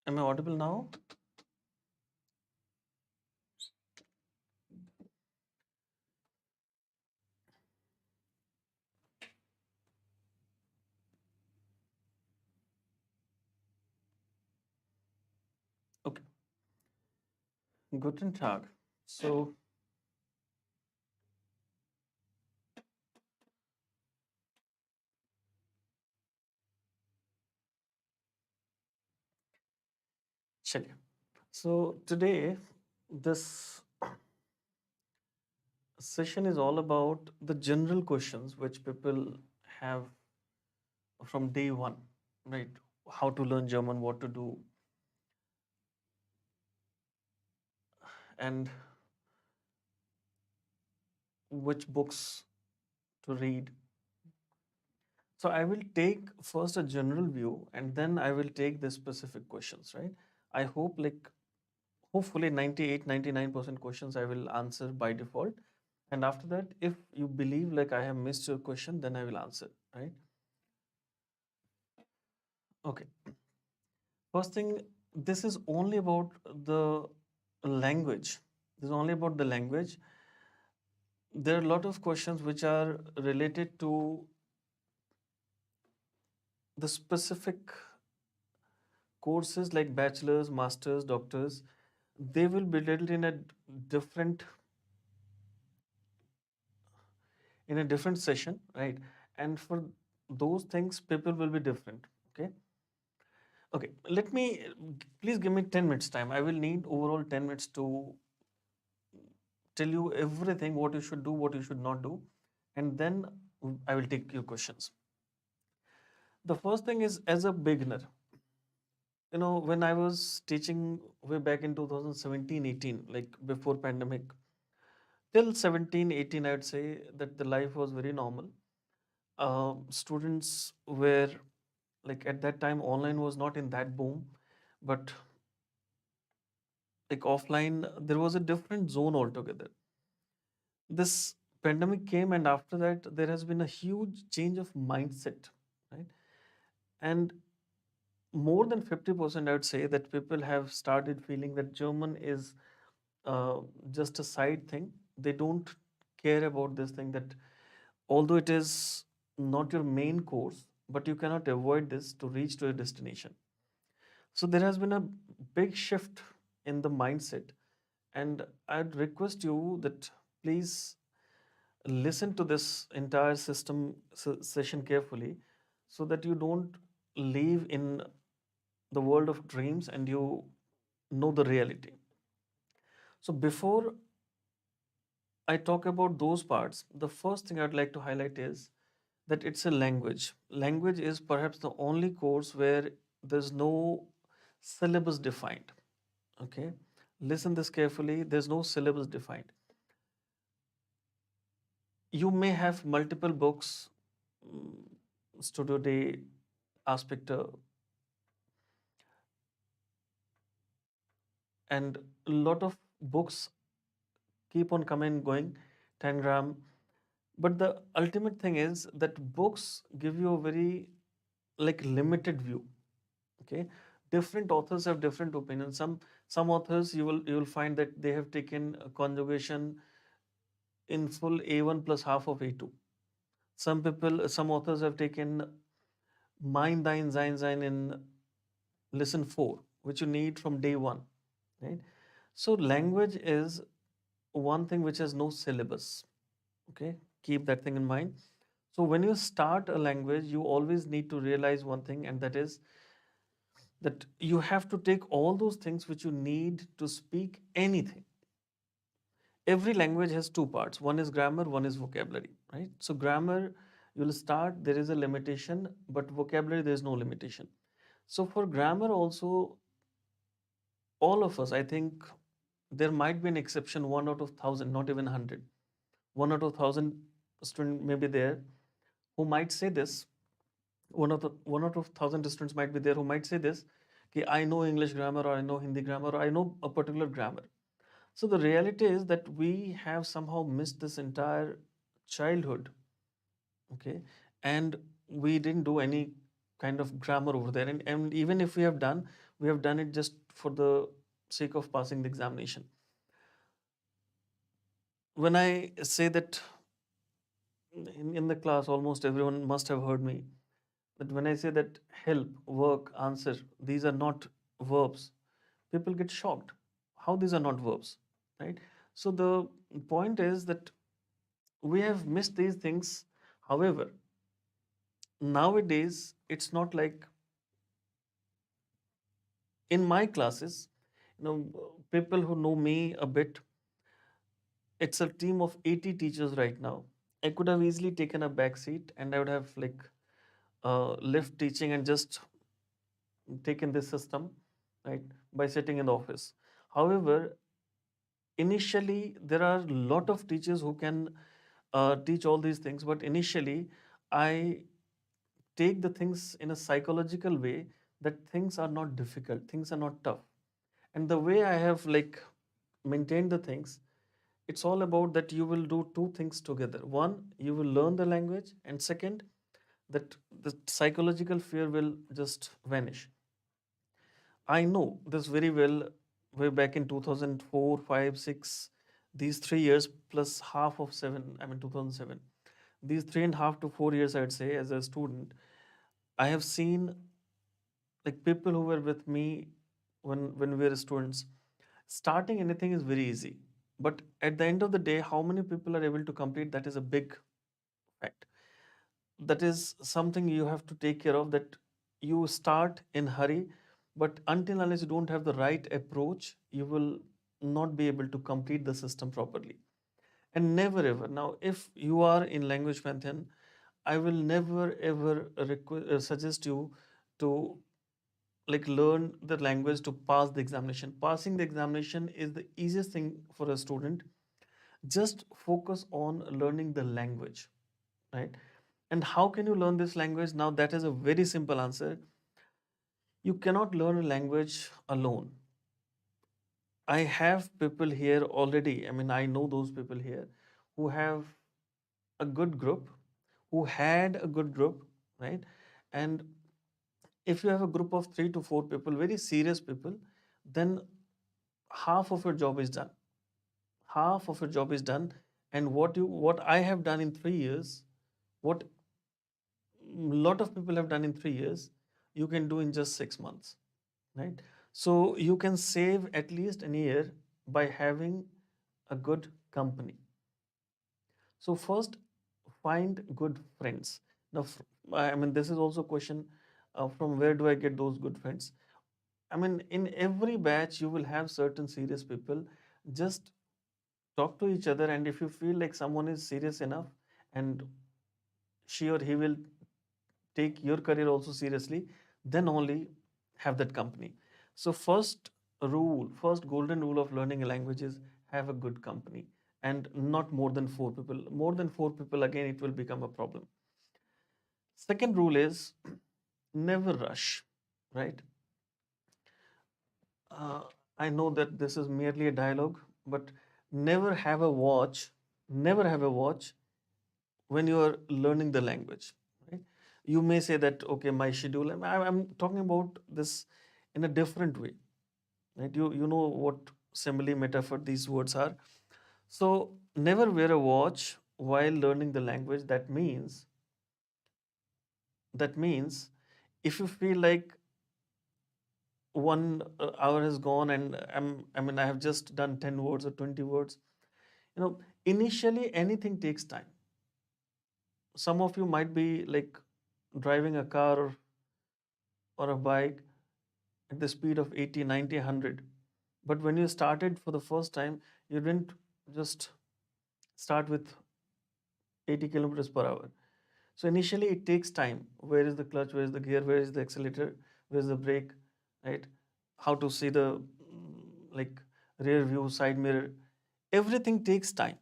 Am I audible now? Okay. Guten Tag. So, चलिए. So today, this session is all about the general questions which people have from day one, right? How to learn German, what to do, and which books to read. So I will take first a general view and then I will take the specific questions, right? I hope like hopefully 98, 99% questions I will answer by default. And after that, if you believe like I have missed your question, then I will answer, right? Okay. First thing, this is only about the language. This is only about the language. There are a lot of questions which are related to the specific courses like bachelor's, master's, doctors. They will be dealt different in a different session, right? And for those things, people will be different. Okay. Okay. Please give me 10 minutes time. I will need overall 10 minutes to tell you everything what you should do, what you should not do, and then I will take your questions. The first thing is as a beginner, when I was teaching way back in 2017, 18, like before pandemic, till 17, 18, I would say that the life was very normal. Students were like at that time online was not in that boom, but like offline there was a different zone altogether. This pandemic came and after that there has been a huge change of mindset, right? And more than 50% I would say that people have started feeling that German is uh, just a side thing. They don't care about this thing, that although it is not your main course, but you cannot avoid this to reach to your destination. So there has been a big shift in the mindset, and I'd request you that please listen to this entire session carefully, so that you don't live in the world of dreams and you know the reality. So before I talk about those parts, the first thing I'd like to highlight is that it's a language. Language is perhaps the only course where there's no syllabus defined. Okay? Listen this carefully. There's no syllabus defined. You may have multiple books, mm, Studio Day, Aspect, and a lot of books keep on coming going, Tangram. But the ultimate thing is that books give you a very like limited view. Okay, different authors have different opinions. Some authors you will find that they have taken a conjugation in full A1 plus half of A2. Some authors have taken mein dein sein in lesson 4, which you need from day one, right? So language is one thing which has no syllabus. Okay, keep that thing in mind. So when you start a language, you always need to realize one thing, and that is that you have to take all those things which you need to speak anything. Every language has two parts: one is grammar, one is vocabulary, right? So grammar, you'll start, there is a limitation, but vocabulary there is no limitation. So for grammar also, all of us, I think, there might be an exception, one out of thousand, not even 100. One out of thousand student may be there who might say this. One out of thousand students might be there who might say this, कि I know English grammar, or I know Hindi grammar, or I know a particular grammar. So the reality is that we have somehow missed this entire childhood, okay, and we didn't do any. kind of grammar over there. And even if we have done it just for the sake of passing the examination. When I say that in the class, almost everyone must have heard me that when I say that help, work, answer, these are not verbs, people get shocked. How these are not verbs, right? So the point is that we have missed these things. However, nowadays it's not like in my classes, people who know me a bit, it's a team of 80 teachers right now. I could have easily taken a back seat and I would have like left teaching and just taken this system, right, by sitting in the office. However, initially there are a lot of teachers who can teach all these things, but initially I take the things in a psychological way that things are not difficult, things are not tough. And the way I have like maintained the things, it's all about that you will do two things together. One, you will learn the language, and second, that the psychological fear will just vanish. I know this very well way back in 2004, 5, 6, these 3 years plus half of 7, I mean 2007. These 3.5 to 4 years, I'd say, as a student, I have seen like people who were with me when we were students. Starting anything is very easy. But at the end of the day, how many people are able to complete that is a big fact. That is something you have to take care of, that you start in hurry, but until unless you don't have the right approach, you will not be able to complete the system properly. And never ever. Now, if you are in language pantheon, I will never ever suggest you to like learn the language to pass the examination. Passing the examination is the easiest thing for a student. Just focus on learning the language, right? And how can you learn this language? Now, that is a very simple answer. You cannot learn a language alone. I have people here already, I mean, I know those people here who have a good group, who had a good group, right? And if you have a group of 3 to 4 people, very serious people, then half of your job is done. Half of your job is done. And what I have done in 3 years, what a lot of people have done in 3 years, you can do in just 6 months, right? So you can save at least an year by having a good company. So first, find good friends. Now, I mean, this is also a question, from where do I get those good friends? I mean, in every batch, you will have certain serious people. Just talk to each other, and if you feel like someone is serious enough and she or he will take your career also seriously, then only have that company. So, first golden rule of learning a language is have a good company and not more than 4 people. More than 4 people, again, it will become a problem. Second rule is never rush, right? Uh, I know that this is merely a dialogue, but never have a watch, never have a watch when you are learning the language, right? You may say that, okay, my schedule, I'm talking about this in a different way, right? You know what simile, metaphor, these words are. So never wear a watch while learning the language. That means if you feel like 1 hour has gone and I mean, I have just done 10 words or 20 words, you know, initially anything takes time. Some of you might be like driving a car or a bike at the speed of 80, 90, 100. But when you started for the first time, you didn't just start with 80 kilometers per hour. So initially it takes time. Where is the clutch? Where is the gear? Where is the accelerator? Where is the brake? Right? How to see the like rear view, side mirror. Everything takes time.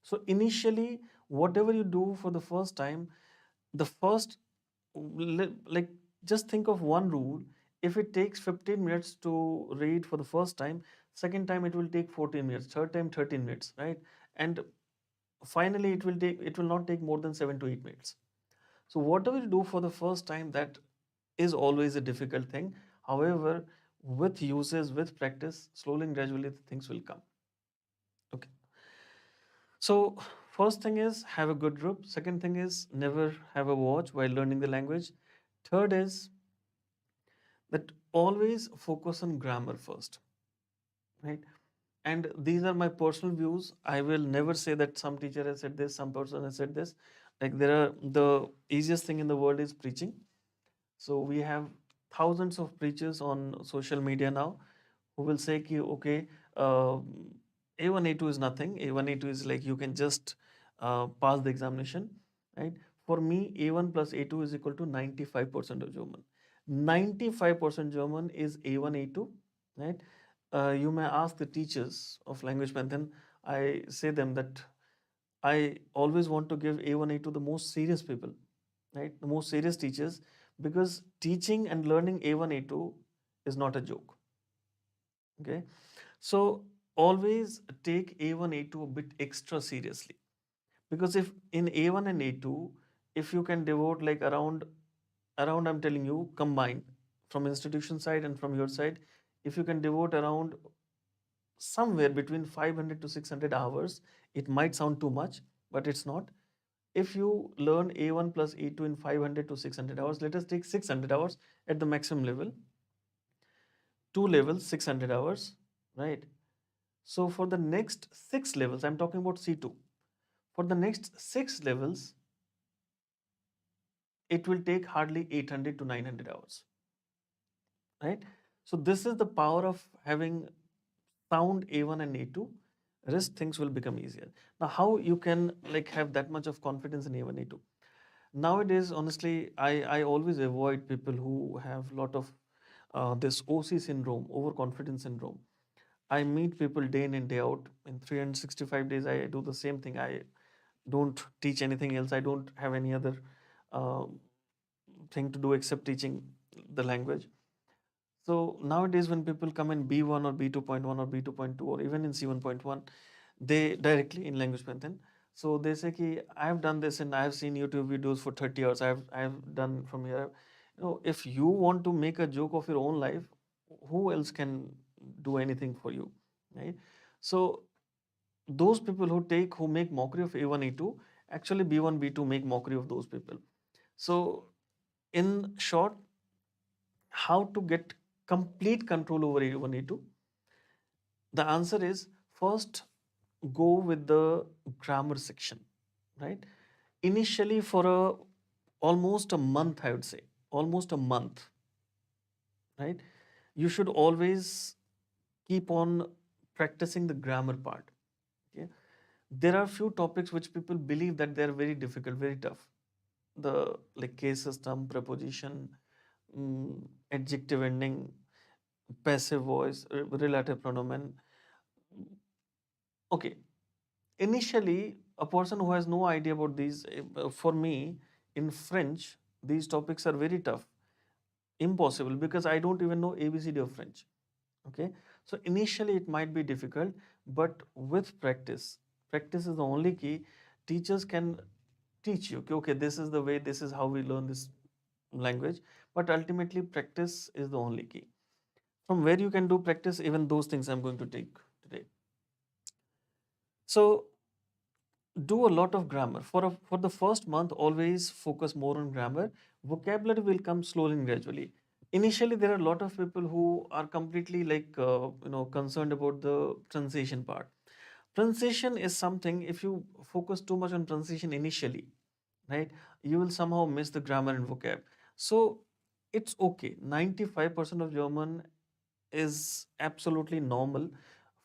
So initially, whatever you do for the first time, the first like just think of one rule. If it takes 15 minutes to read for the first time, second time it will take 14 minutes, third time 13 minutes, right? And finally it will not take more than 7 to 8 minutes. So whatever you do for the first time, that is always a difficult thing. However, with uses, with practice, slowly and gradually the things will come. Okay. So first thing is have a good group. Second thing is never have a watch while learning the language. Third is that always focus on grammar first, right? And these are my personal views. I will never say that some teacher has said this, some person has said this. Like there are the easiest thing in the world is preaching. So we have thousands of preachers on social media now who will say ki, okay, uh, A1 A2 is nothing. A1 A2 is like you can just pass the examination, right? For me, A1 plus A2 is equal to 95% of German. 95% German is A1 A2, right? You may ask the teachers of language pantheon. I say them that I always want to give A1 A2 the most serious people, right? The most serious teachers, because teaching and learning A1 A2 is not a joke. Okay. So always take A1 A2 a bit extra seriously, because if in A1 and A2, if you can devote like around I'm telling you combined from institution side and from your side, if you can devote around somewhere between 500 to 600 hours, it might sound too much, but it's not. If you learn A1 plus A2 in 500 to 600 hours, let us take 600 hours at the maximum level, two levels, 600 hours, right? So for the next six levels, I'm talking about C2. For the next six levels, it will take hardly 800 to 900 hours, right? So this is the power of having sound A1 and A2. Rest things will become easier. Now, how you can like have that much of confidence in A1, A2? Nowadays, honestly, I always avoid people who have a lot of this OC syndrome, overconfidence syndrome. I meet people day in and day out. In 365 days, I do the same thing. I don't teach anything else. I don't have any other uh, thing to do except teaching the language. So nowadays, when people come in B1 or B2.1 or B2.2 or even in C1.1, they directly in language pantheon. So they say ki I have done this and I have seen YouTube videos for 30 hours. I have done from here. You know, if you want to make a joke of your own life, who else can do anything for you, right? So those people who make mockery of A1 A2, actually B1 B2 make mockery of those people. So in short, how to get complete control over A1 A2? The answer is first go with the grammar section, right? Initially for a almost a month, I would say, almost a month, right? You should always keep on practicing the grammar part. Okay. There are few topics which people believe that they are very difficult, very tough. The like case system, preposition, adjective ending, passive voice, relative pronoun. Okay, initially a person who has no idea about these, for me in French, these topics are very tough, impossible, because I don't even know ABCD of French. Okay, so initially it might be difficult, but with practice, practice is the only key. Teachers can teach you, okay, okay, this is the way, this is how we learn this language, but ultimately practice is the only key. From where you can do practice, even those things I'm going to take today. So do a lot of grammar for the first month. Always focus more on grammar. Vocabulary will come slowly and gradually. Initially there are a lot of people who are completely like concerned about the pronunciation part. Pronunciation is something, if you focus too much on pronunciation initially, right, you will somehow miss the grammar and vocab. So it's okay, 95% of German is absolutely normal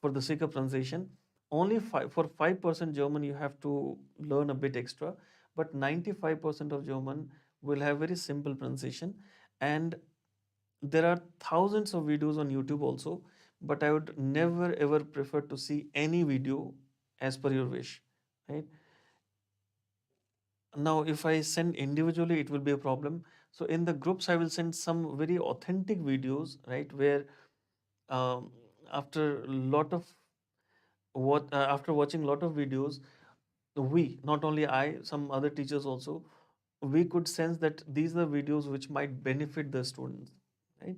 for the sake of pronunciation. Only for 5% German you have to learn a bit extra, but 95% of German will have very simple pronunciation. And there are thousands of videos on YouTube also, but I would never ever prefer to see any video as per your wish, right? Now, if I send individually, it will be a problem. So in the groups, I will send some very authentic videos, right, where um, after lot of what after watching lot of videos, we, not only I, some other teachers also, we could sense that these are videos which might benefit the students, right?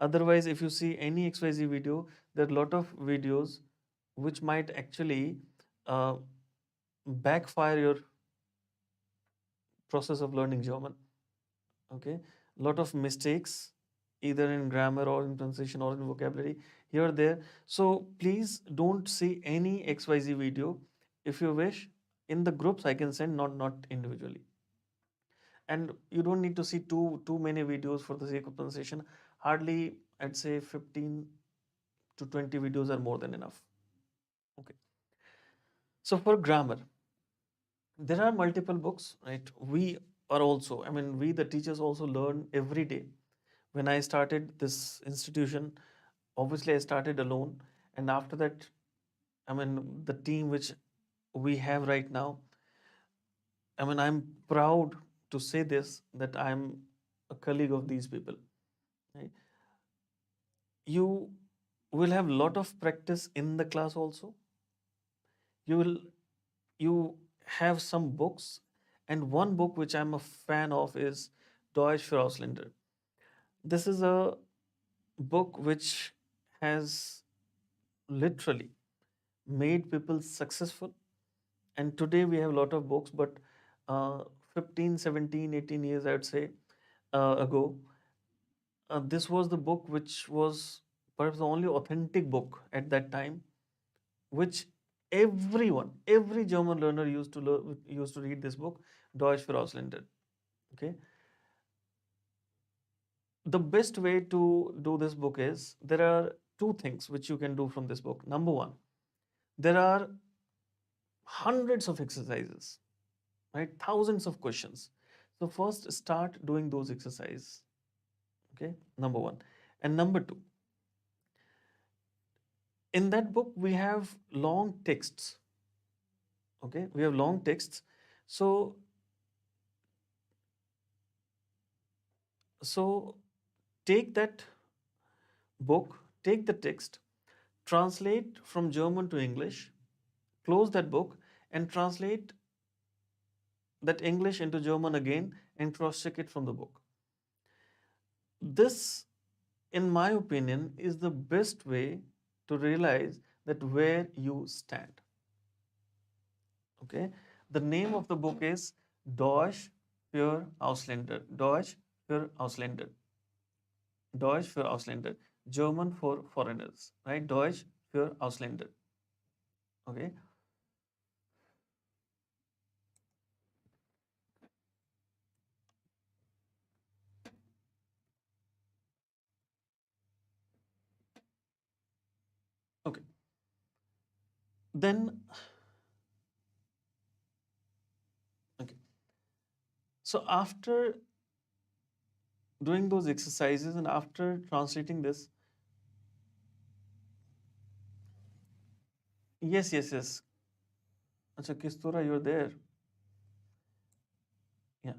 Otherwise, if you see any XYZ video, there are a lot of videos which might actually uh, backfire your process of learning German. Okay, a lot of mistakes, either in grammar or in pronunciation or in vocabulary, here or there. So please don't see any XYZ video. If you wish, in the groups I can send, not individually. And you don't need to see too many videos for the sake of pronunciation. Hardly, I'd say 15 to 20 videos are more than enough. Okay. So for grammar, there are multiple books, right? We are also, I mean, we the teachers also learn every day. When I started this institution, obviously I started alone, and after that, I mean, the team which we have right now, I mean, I'm proud to say this, that I'm a colleague of these people. Right? You will have a lot of practice in the class also. You will you have some books, and one book which I'm a fan of is Deutsch für Ausländer. This is a book which has literally made people successful. And today we have a lot of books, but 15, 17, 18 years, I would say, ago, this was the book which was perhaps the only authentic book at that time, which every German learner used to read this book, Deutsch für Ausländer. Okay, the best way to do this book is, there are two things which you can do from this book. Number one, there are hundreds of exercises, right? Thousands of questions. So first start doing those exercises. Okay, number one. And number two, in that book we have long texts. Okay, we have long texts. So so take that book, take the text, translate from German to English, close that book, and translate that English into German again, and cross check it from the book. This, in my opinion, is the best way to realize that where you stand. Okay, the name of the book is Deutsch für Ausländer. Deutsch für Ausländer. Deutsch für Ausländer. German for foreigners. Right? Deutsch für Ausländer. Okay. Okay. Then, okay. So after doing those exercises and after translating this, yes, yes, yes. Acha, Kistura, you're there. Yeah.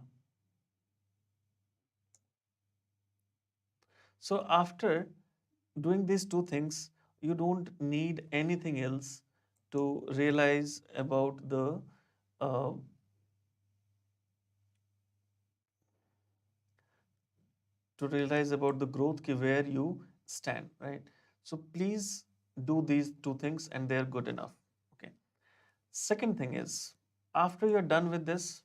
So after doing these two things, you don't need anything else to realize about the uh, growth ki where you stand, right? So please do these two things and they're good enough. Okay. Second thing is, after you're done with this,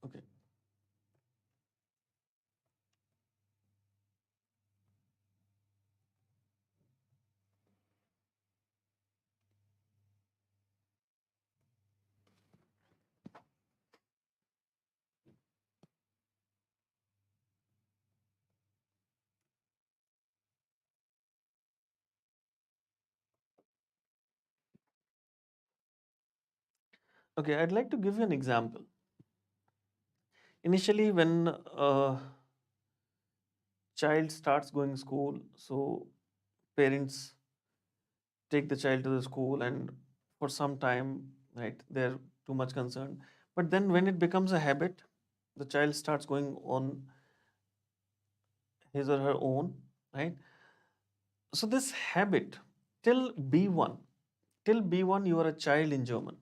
okay, okay, I'd like to give you an example. Initially, when a child starts going school, so parents take the child to the school, and for some time, right, they're too much concerned. But then when it becomes a habit, the child starts going on his or her own, right? So this habit till B1, till B1 you are a child in German.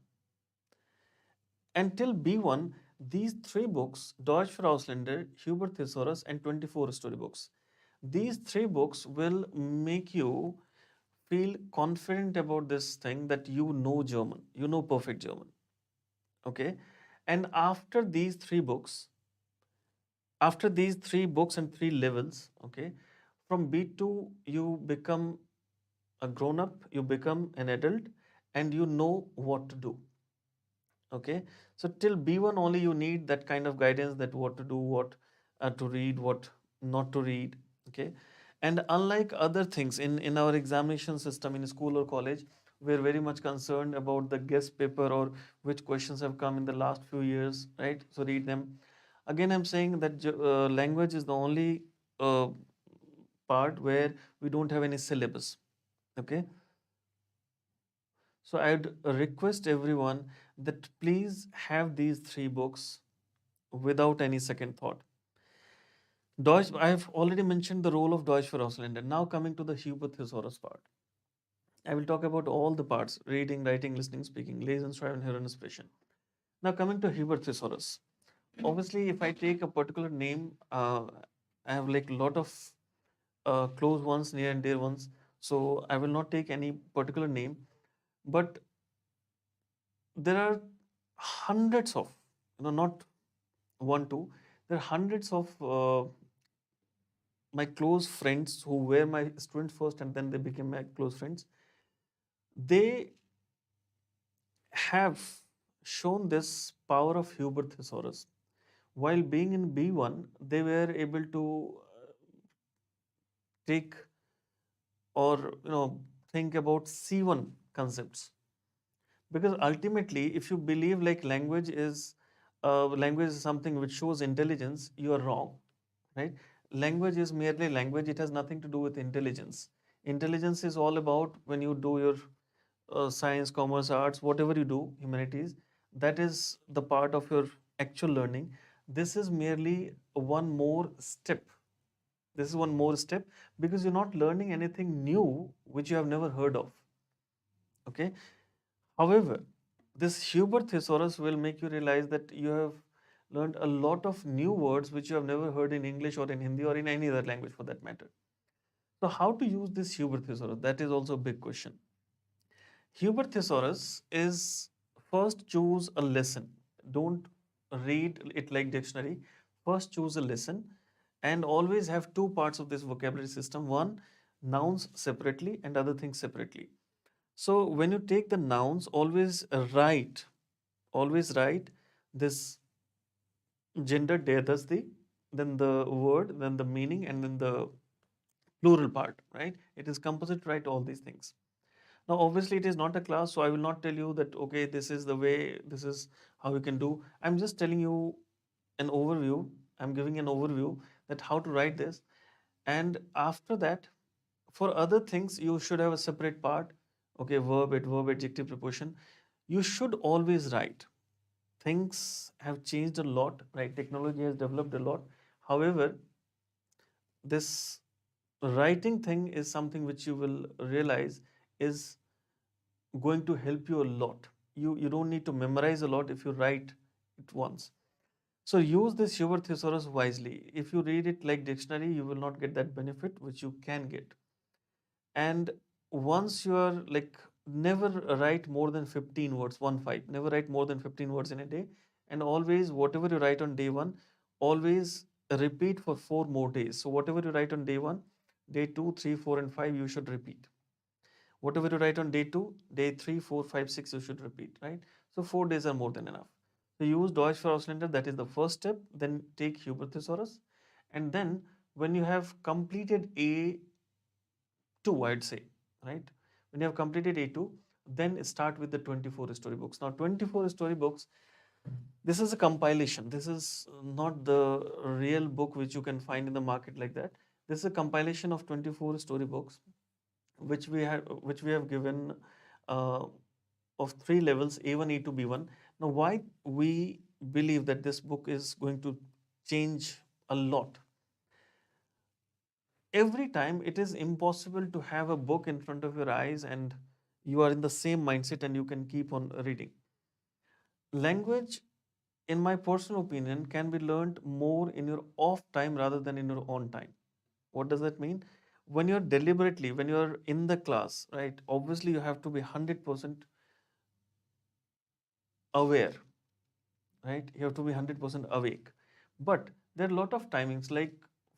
Until B1, these three books, Deutsch für Ausländer, Hubert Thesaurus, and 24 storybooks, these three books will make you feel confident about this thing that you know German, you know perfect German. Okay. And after these three books and three levels, okay, from B2, you become a grown up, you become an adult, and you know what to do. Okay, so till B1 only you need that kind of guidance, that what to do, what to read, what not to read. Okay, and unlike other things in our examination system in school or college, we're very much concerned about the guest paper or which questions have come in the last few years, right? So read them. Again, I'm saying that language is the only uh, part where we don't have any syllabus. Okay, so I'd request everyone that please have these three books without any second thought. Deutsch, I have already mentioned the role of Deutsch for Ausländer. Now coming to the Hubert Thesaurus part. I will talk about all the parts: reading, writing, listening, speaking, lesen, schreiben, hören, sprechen. Now coming to Hubert Thesaurus. Obviously, if I take a particular name, I have like a lot of close ones, near and dear ones. So I will not take any particular name, but there are hundreds of, not one, two, there are hundreds of my close friends who were my students first and then they became my close friends. They have shown this power of Hubert Thesaurus. While being in B1, they were able to take or think about C1 concepts, because ultimately if you believe like language is something which shows intelligence, you are wrong, right? Language is merely language, it has nothing to do with intelligence. Intelligence is all about when you do your science, commerce, arts, whatever you do, humanities, that is the part of your actual learning. This is merely one more step. This is one more step because you're not learning anything new which you have never heard of. Okay. However, this Hubert thesaurus will make you realize that you have learned a lot of new words which you have never heard in English or in Hindi or in any other language for that matter. So, how to use this Hubert thesaurus? That is also a big question. Hubert thesaurus is, first choose a lesson. Don't read it like dictionary. First choose a lesson and always have two parts of this vocabulary system. One, nouns separately and other things separately. So when you take the nouns, always write this gender, der, das, the, then the word, then the meaning, and then the plural part, right? It is composite, write all these things. Now, obviously, it is not a class, so I will not tell you that, okay, this is the way, this is how you can do. I'm just telling you an overview. I'm giving an overview that how to write this. And after that, for other things, you should have a separate part. Okay, verb, adjective, preposition. You should always write. Things have changed a lot, right? Technology has developed a lot. However, this writing thing is something which you will realize is going to help you a lot. You don't need to memorize a lot if you write it once. So use this Hubert thesaurus wisely. If you read it like dictionary, you will not get that benefit which you can get. And once you are like, never write more than 15 words, 1 5. Never write more than 15 words in a day. And always, whatever you write on day one, always repeat for 4 more days. So whatever you write on day one, day two, three, four, and five, you should repeat. Whatever you write on day two, day three, four, five, six, you should repeat, right? So 4 days are more than enough. So use Deutsch for Ausländer, that is the first step. Then take Hubert thesaurus. And then when you have completed A2, I'd say, right? When you have completed A2, then start with the 24 storybooks. Now, 24 storybooks, this is a compilation. This is not the real book which you can find in the market like that. This is a compilation of 24 storybooks which we have given uh, of three levels: A1, A2, B1. Now, why we believe that this book is going to change a lot? every time it is impossible to have a book in front of your eyes and you are in the same mindset and you can keep on reading. Language, in my personal opinion, can be learned more in your off time rather than in your on time. What does that mean? When you're deliberately, when you're in the class, right, obviously you have to be 100% aware, right? You have to be 100% awake. But there are a lot of timings, like,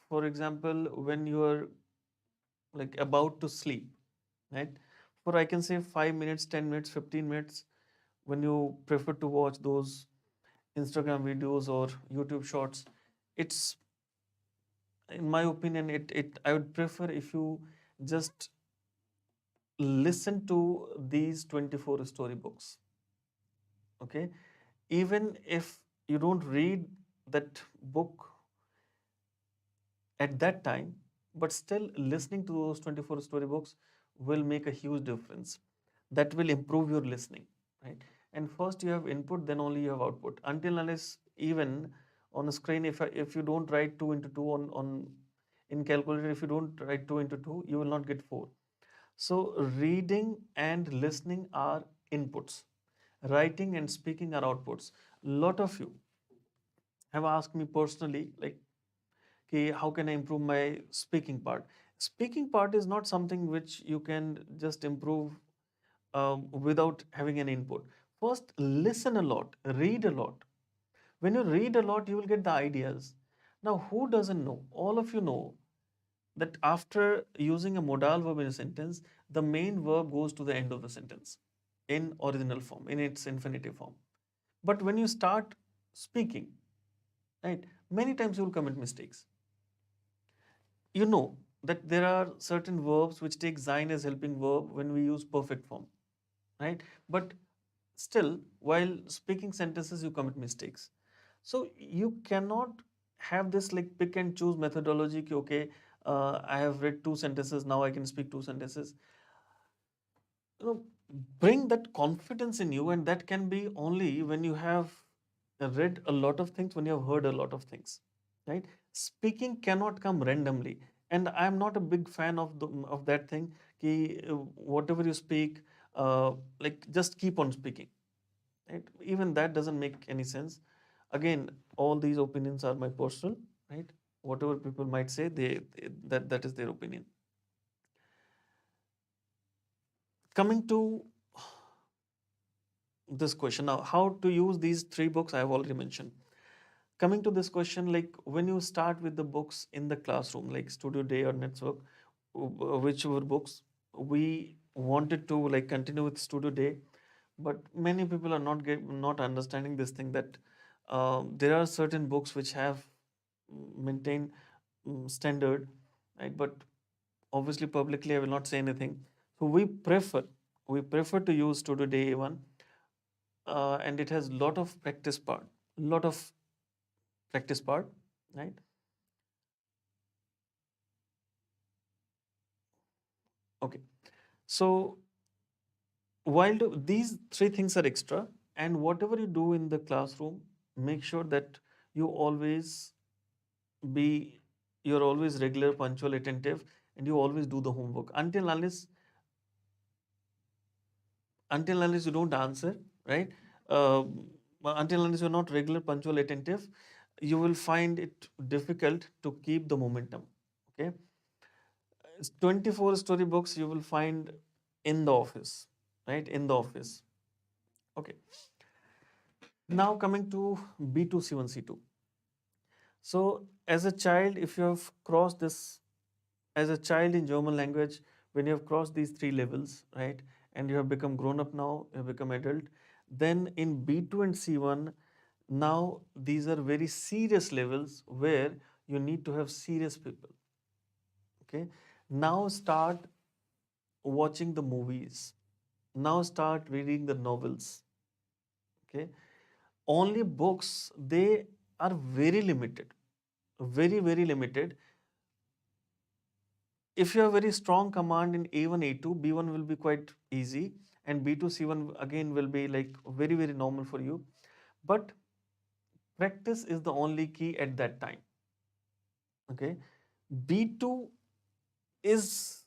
for example, when you are like about to sleep, right? For I can say 5 minutes, 10 minutes, 15 minutes, when you prefer to watch those Instagram videos or YouTube shorts, it's, in my opinion, it I would prefer if you just listen to these 24 storybooks. Okay, even if you don't read that book at that time, but still listening to those 24 storybooks will make a huge difference. That will improve your listening, right? And first you have input, then only you have output. Until unless, even on a screen, if you don't write 2 into 2 on in calculator, if you don't write 2 into 2, you will not get 4. So reading and listening are inputs, writing and speaking are outputs. Lot of you have asked me personally, like, okay, how can I improve my speaking part? Speaking part is not something which you can just improve without having an input. First, listen a lot, read a lot. When you read a lot, you will get the ideas. Now, who doesn't know? All of you know that after using a modal verb in a sentence, the main verb goes to the end of the sentence in original form, in its infinitive form. But when you start speaking, right, many times you will commit mistakes. You know that there are certain verbs which take sein as helping verb when we use perfect form, right? But still, while speaking sentences, you commit mistakes. So you cannot have this like pick and choose methodology. Okay, I have read two sentences, now I can speak two sentences. You know, bring that confidence in you, and that can be only when you have read a lot of things, when you have heard a lot of things, right? Speaking cannot come randomly, and I am not a big fan of of that thing ki, whatever you speak, like just keep on speaking, right? Even that doesn't make any sense. Again, all these opinions are my personal, right? Whatever people might say, that is their opinion. Coming to this question now, how to use these three books I have already mentioned. Coming to this question, like when you start with the books in the classroom, like Studio Day or Network, whichever books, we wanted to like continue with Studio Day, but many people are not understanding this thing, that there are certain books which have maintained standard, right? But obviously publicly I will not say anything. So we prefer to use Studio Day one, and it has lot of practice part, right? Okay. So these three things are extra, and whatever you do in the classroom, make sure that you always be you're always regular, punctual, attentive, and you always do the homework until unless you don't answer, right? Until unless you're not regular, punctual, attentive, you will find it difficult to keep the momentum. Okay, 24 storybooks you will find in the office, right? In the office. Okay. Now coming to B2, C1, C2. So as a child, if you have crossed this, as a child in German language, when you have crossed these three levels, right, and you have become grown up now, you have become adult, then in B2 and C1, now these are very serious levels where you need to have serious people. Okay. Now start watching the movies. Now start reading the novels. Okay. Only books, they are very limited, very, very limited. If you have very strong command in A1, A2, B1 will be quite easy, and B2, C1 again will be like very, very normal for you. But practice is the only key at that time. Okay. B2 is,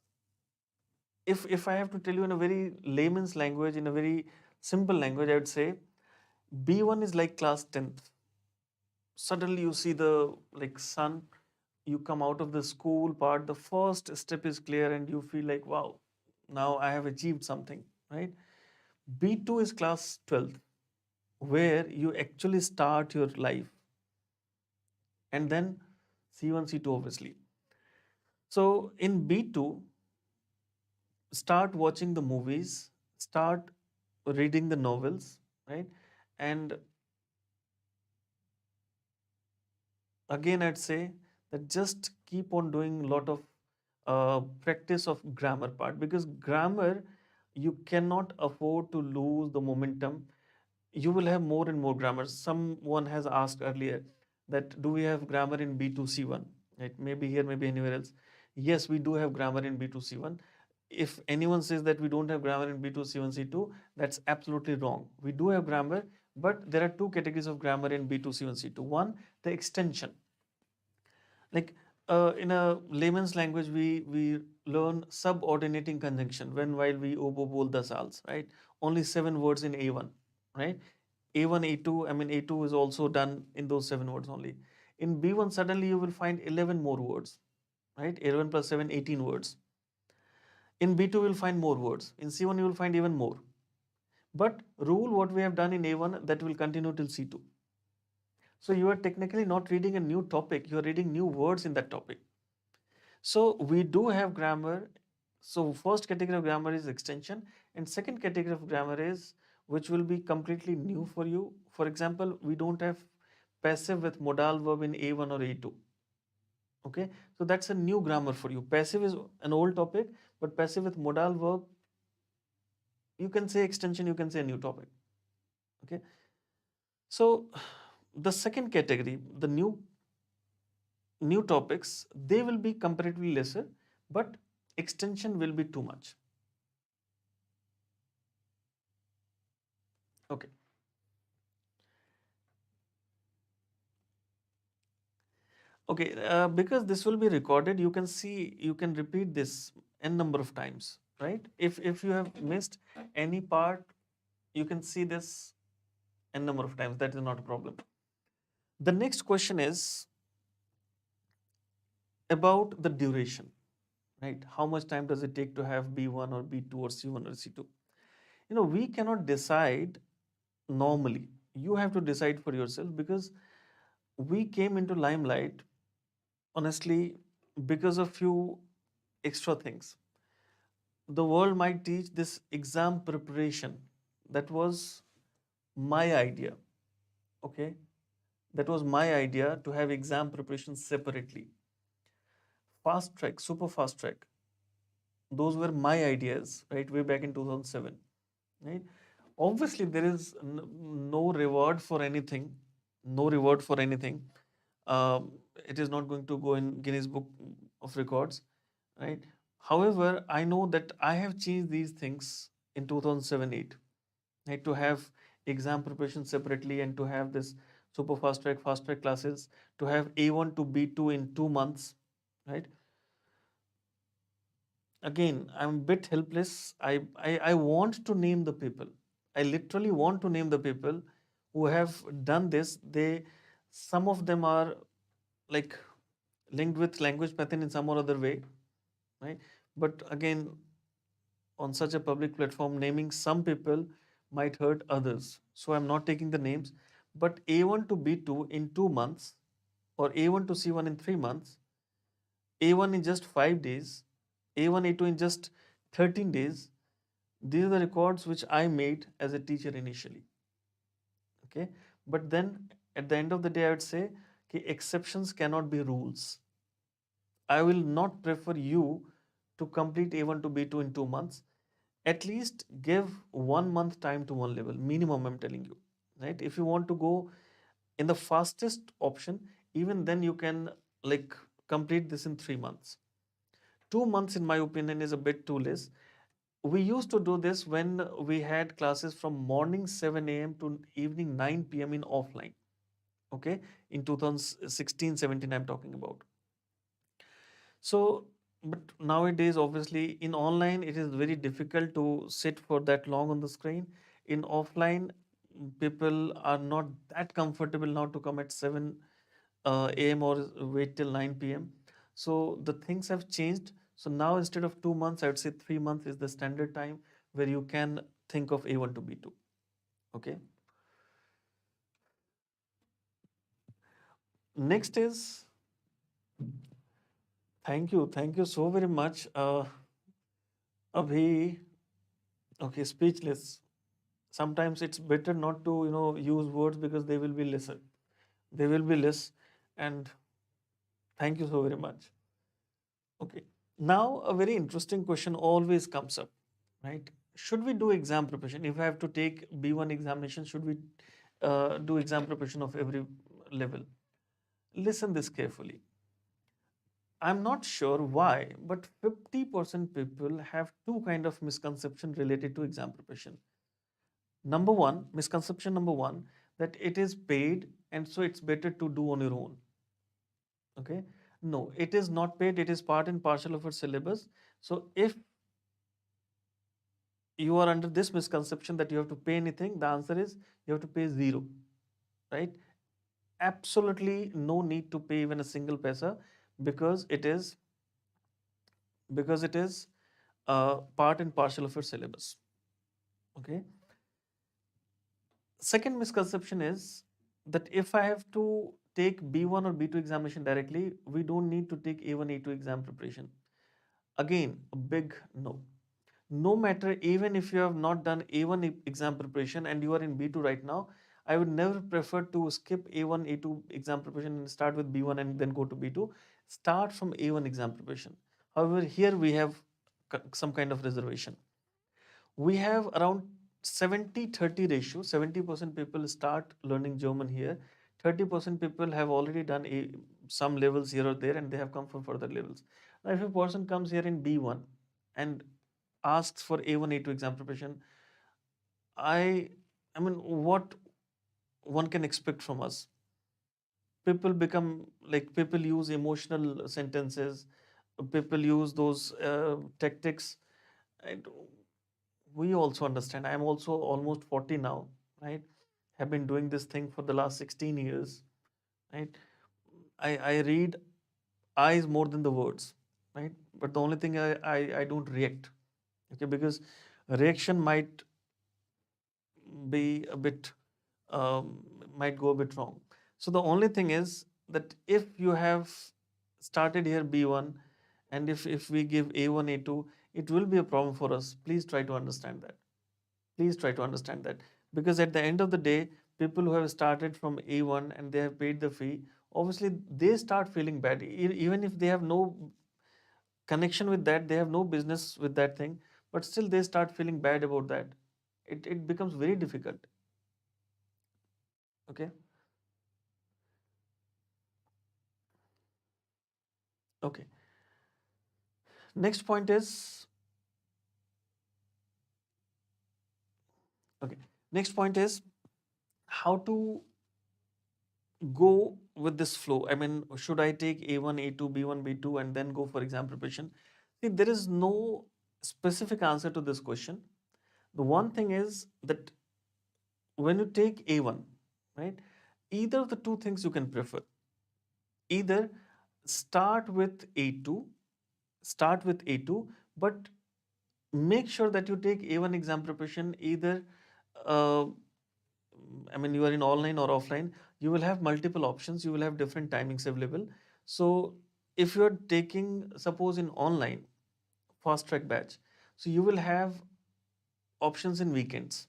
if I have to tell you in a very layman's language, in a very simple language, I would say B1 is like class 10th. Suddenly you see the like sun, you come out of the school part, the first step is clear and you feel like, wow, now I have achieved something, right? B2 is class 12th, where you actually start your life, and then C1, C2 obviously. So in B2, start watching the movies, start reading the novels, right? And again, I'd say that just keep on doing a lot of practice of grammar part, because grammar, you cannot afford to lose the momentum. You will have more and more grammars. Someone has asked earlier that do we have grammar in B2 C1? Right? Maybe here, maybe anywhere else. Yes, we do have grammar in B2 C1. If anyone says that we don't have grammar in B2 C1 C2, that's absolutely wrong. We do have grammar, but there are two categories of grammar in B2 C1 C2. One, the extension. Like in a layman's language, we learn subordinating conjunction when while we obo bol the sals, right? Only 7 words in A1, right? A1, A2, I mean A2 is also done in those 7 words only. In B1, suddenly you will find 11 more words, right? 11 plus 7, 18 words. In B2, you will find more words. In C1, you will find even more. But rule what we have done in A1, that will continue till C2. So you are technically not reading a new topic, you are reading new words in that topic. So we do have grammar. So first category of grammar is extension, and second category of grammar is which will be completely new for you. For example, we don't have passive with modal verb in A1 or A2. Okay, so that's a new grammar for you. Passive is an old topic, but passive with modal verb, you can say extension, you can say a new topic. Okay, so the second category, the new topics, they will be comparatively lesser, but extension will be too much. Okay. Okay, because this will be recorded, you can see, you can repeat this n number of times, right? If you have missed any part, you can see this n number of times. That is not a problem. The next question is about the duration, right? How much time does it take to have B1 or B2 or C1 or C2? We cannot decide normally. You have to decide for yourself, because we came into limelight, honestly, because of few extra things. The world might teach this exam preparation. That was my idea. Okay, that was my idea, to have exam preparation separately. Fast track, super fast track, those were my ideas, right, way back in 2007, right? Obviously there is no reward for anything, no reward for anything. It is not going to go in Guinness Book of Records, right? However, I know that I have changed these things in 2007-8, right? To have exam preparation separately, and to have this super fast track classes, to have A1 to B2 in 2 months, right? Again, I'm a bit helpless. I want to name the people. I literally want to name the people who have done this. Some of them are like linked with language pattern in some or other way, right? But again, on such a public platform, naming some people might hurt others, so I'm not taking the names. But A1 to B2 in 2 months, or A1 to C1 in 3 months, A1 in just 5 days, A1 A2 in just 13 days. These are the records which I made as a teacher initially. Okay, but then at the end of the day, I would say exceptions cannot be rules. I will not prefer you to complete A1 to B2 in 2 months. At least give 1 month time to one level, minimum, I'm telling you. Right? If you want to go in the fastest option, even then you can like complete this in 3 months. 2 months, in my opinion, is a bit too less. We used to do this when we had classes from morning 7 a.m. to evening 9 p.m. in offline. Okay, in 2016-17, I'm talking about. So but nowadays obviously in online it is very difficult to sit for that long on the screen. In offline, people are not that comfortable now to come at 7 a.m. or wait till 9 p.m. So the things have changed. So now instead of 2 months, I would say 3 months is the standard time where you can think of A1 to B2. Okay. Next is, thank you so very much. Abhi, okay, speechless. Sometimes it's better not to use words because they will be lesser. They will be less, and thank you so very much. Okay. Now, a very interesting question always comes up, right? Should we do exam preparation? If I have to take B1 examination, should we do exam preparation of every level? Listen this carefully. I'm not sure why, but 50% people have two kind of misconception related to exam preparation. Number one, misconception number one, that it is paid and so it's better to do on your own. Okay. No, it is not paid. It is part and parcel of your syllabus. So if you are under this misconception that you have to pay anything, the answer is you have to pay zero, right? Absolutely no need to pay even a single paisa because it is part and parcel of your syllabus. Okay. Second misconception is that if I have to take B1 or B2 examination directly, we don't need to take A1, A2 exam preparation. Again, a big no. No matter, even if you have not done A1 exam preparation and you are in B2 right now, I would never prefer to skip A1, A2 exam preparation and start with B1 and then go to B2. Start from A1 exam preparation. However, here we have some kind of reservation. We have around 70-30 ratio. 70% people start learning German here. 30% people have already done some levels here or there and they have come for further levels. Now, if a person comes here in B1 and asks for A1, A2 exam preparation, I, I mean, what one can expect from us? People become like people use emotional sentences, people use those tactics. And we also understand. I'm also almost 40 now, right? Have been doing this thing for the last 16 years, right? I read eyes more than the words, right? But the only thing I don't react, okay? Because reaction be a bit, um, might go a bit wrong. So the only thing is that if you have started here B1 and if we give A1, A2, it will be a problem for us. Please try to understand that. Please try to understand that. Because at the end of the day, people who have started from A1 and they have paid the fee, obviously they start feeling bad. Even if they have no connection with that, they have no business with that thing, but still they start feeling bad about that. It becomes very difficult. Okay. Okay. Next point is, okay. Next point is how to go with this flow. I mean, should I take A1, A2, B1, B2, and then go for exam preparation? See, there is no specific answer to this question. The one thing is that when you take A1, right, either of the two things you can prefer. Either start with A2, start with A2, but make sure that you take A1 exam preparation either, uh, I mean, you are in online or offline, you will have multiple options, you will have different timings available. So, if you are taking, suppose in online, fast track batch, so you will have options in weekends.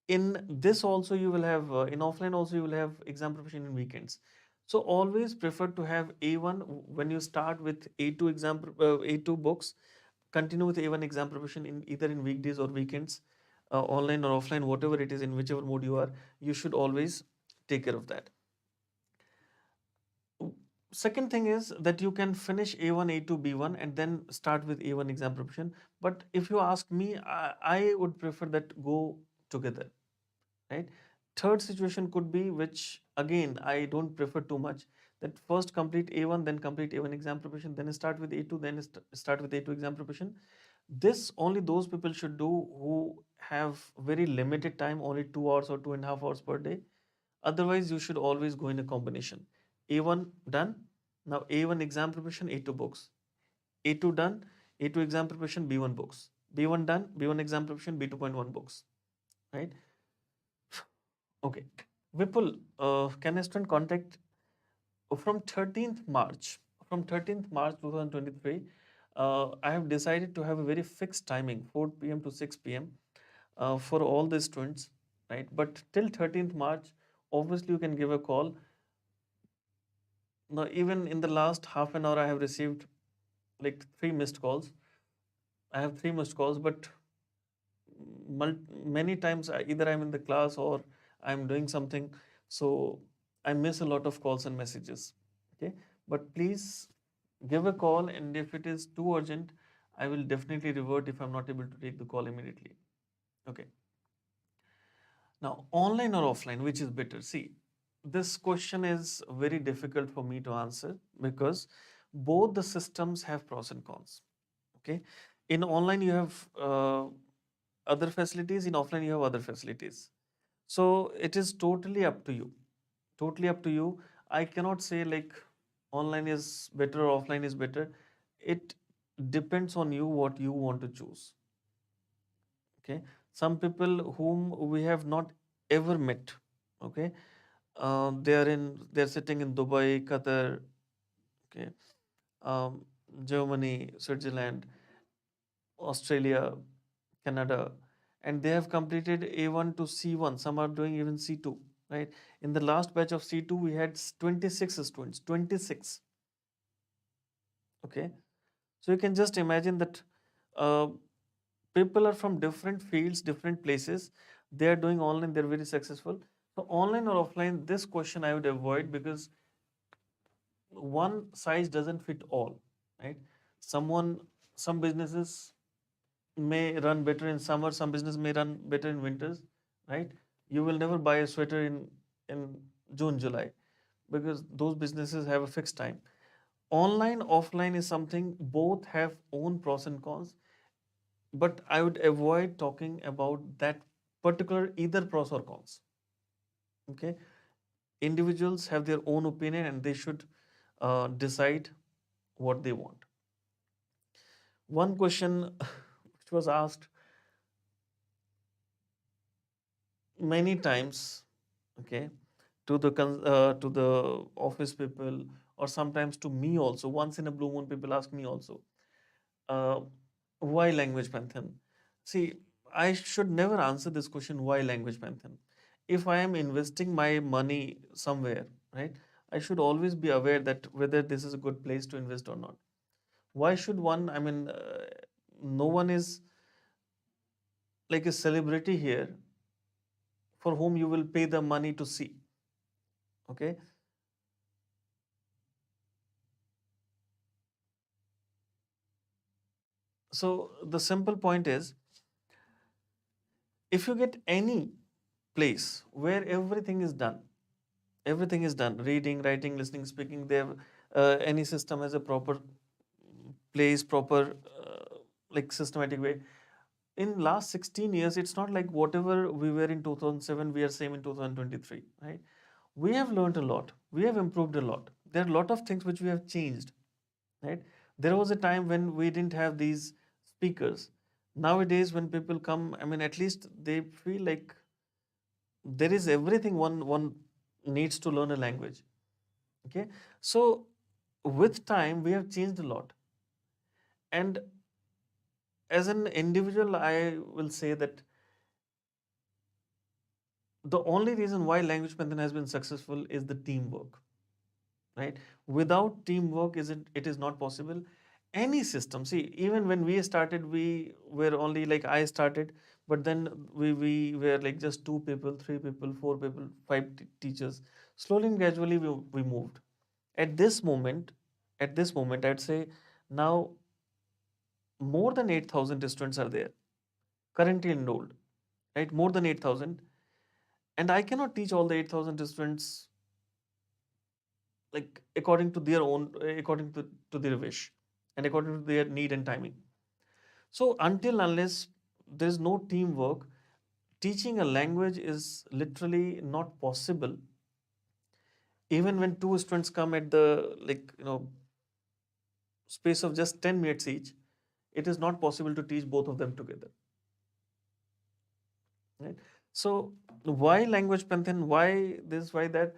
In this also, you will have, in offline also, you will have exam preparation in weekends. So, always prefer to have A1 when you start with A2 A2 books, continue with A1 exam preparation in either in weekdays or weekends, online or offline, whatever it is, in whichever mode you are, you should always take care of that. Second thing is that you can finish A1, A2, B1 and then start with A1 exam preparation. But if you ask me, I would prefer that go together, right? Third situation could be, which again I don't prefer too much, that first complete A1, then complete A1 exam preparation, then start with A2, then start with A2 exam preparation. This only those people should do who have very limited time, only 2 hours or 2.5 hours per day. Otherwise, you should always go in a combination. A1 done, now A1 exam preparation, A2 books. A2 done, A2 exam preparation, B1 books. B1 done, B1 exam preparation, B2.1 books. Right? Okay. Vipul, can I student contact from 13th March? From 13th March 2023, I have decided to have a very fixed timing, 4 p.m. to 6 p.m. For all the students, right? But till 13th March, obviously you can give a call. Now, even in the last half an hour, I have received like three missed calls. I have three missed calls, but many times either I'm in the class or I'm doing something, so I miss a lot of calls and messages. Okay, but please give a call, and if it is too urgent, I will definitely revert if I'm not able to take the call immediately. Okay. Now, online or offline, which is better? See, this question is very difficult for me to answer because both the systems have pros and cons. Okay, in online you have other facilities, in offline you have other facilities. So it is totally up to you. Totally up to you. I cannot say like online is better or offline is better. It depends on you what you want to choose. Okay, some people whom we have not ever met. Okay, they're sitting in Dubai, Qatar, okay, um, Germany, Switzerland, Australia, Canada, and they have completed A1 to C1. Some are doing even C2, right? In the last batch of C2, we had 26 students, 26. Okay, so you can just imagine that uh, people are from different fields, different places. They are doing online, they're very successful. So, online or offline, this question I would avoid because one size doesn't fit all, right? Someone, some businesses may run better in summer, some business may run better in winters, right? You will never buy a sweater in June, July, because those businesses have a fixed time. Online, offline is something both have own pros and cons, but I would avoid talking about that particular either pros or cons. Okay, individuals have their own opinion and they should decide what they want. One question which was asked many times, okay, to the office people, or sometimes to me also. Once in a blue moon, people ask me also, uh, why language pantheon? See, I should never answer this question, why language pantheon. If I am investing my money somewhere, right, I should always be aware that whether this is a good place to invest or not. Why should one? I mean, no one is like a celebrity here for whom you will pay the money to see. Okay, so the simple point is, if you get any place where everything is done, reading, writing, listening, speaking, there, any system has a proper place, proper like systematic way. In last 16 years, it's not like whatever we were in 2007 we are same in 2023, right? We have learned a lot, we have improved a lot, there are a lot of things which we have changed, right? There was a time when we didn't have these speakers. Nowadays when people come, I mean, at least they feel like there is everything one needs to learn a language. Okay, so with time we have changed a lot, and as an individual I will say that the only reason why language pantheon has been successful is the teamwork, right? Without teamwork, it is not possible. Any system, see, even when we started, we were only like, I started, but then we were like just two people, three people, four people, five teachers. Slowly and gradually we moved. At this moment, I'd say now more than 8,000 students are there currently enrolled, right? More than 8,000, and I cannot teach all the 8,000 students like according to their own, to their wish, and according to their need and timing. So until unless there is no teamwork, teaching a language is literally not possible. Even when two students come at the, like, space of just 10 minutes each, it is not possible to teach both of them together, right? So why language pantheon, why this, why that?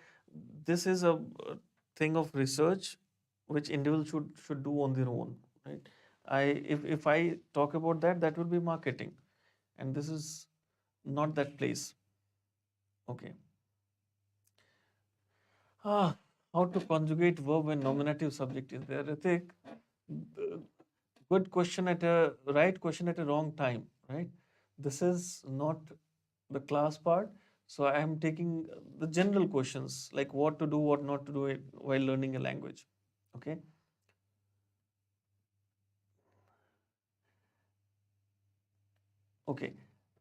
This is a thing of research which individuals should do on their own, right? I if I talk about that, that will be marketing, and this is not that place. Okay. Ah, how to conjugate verb when nominative subject is there? Ritik, good question at a right question at a wrong time, right? This is not the class part, so I am taking the general questions like what to do, what not to do while learning a language. Okay. Okay.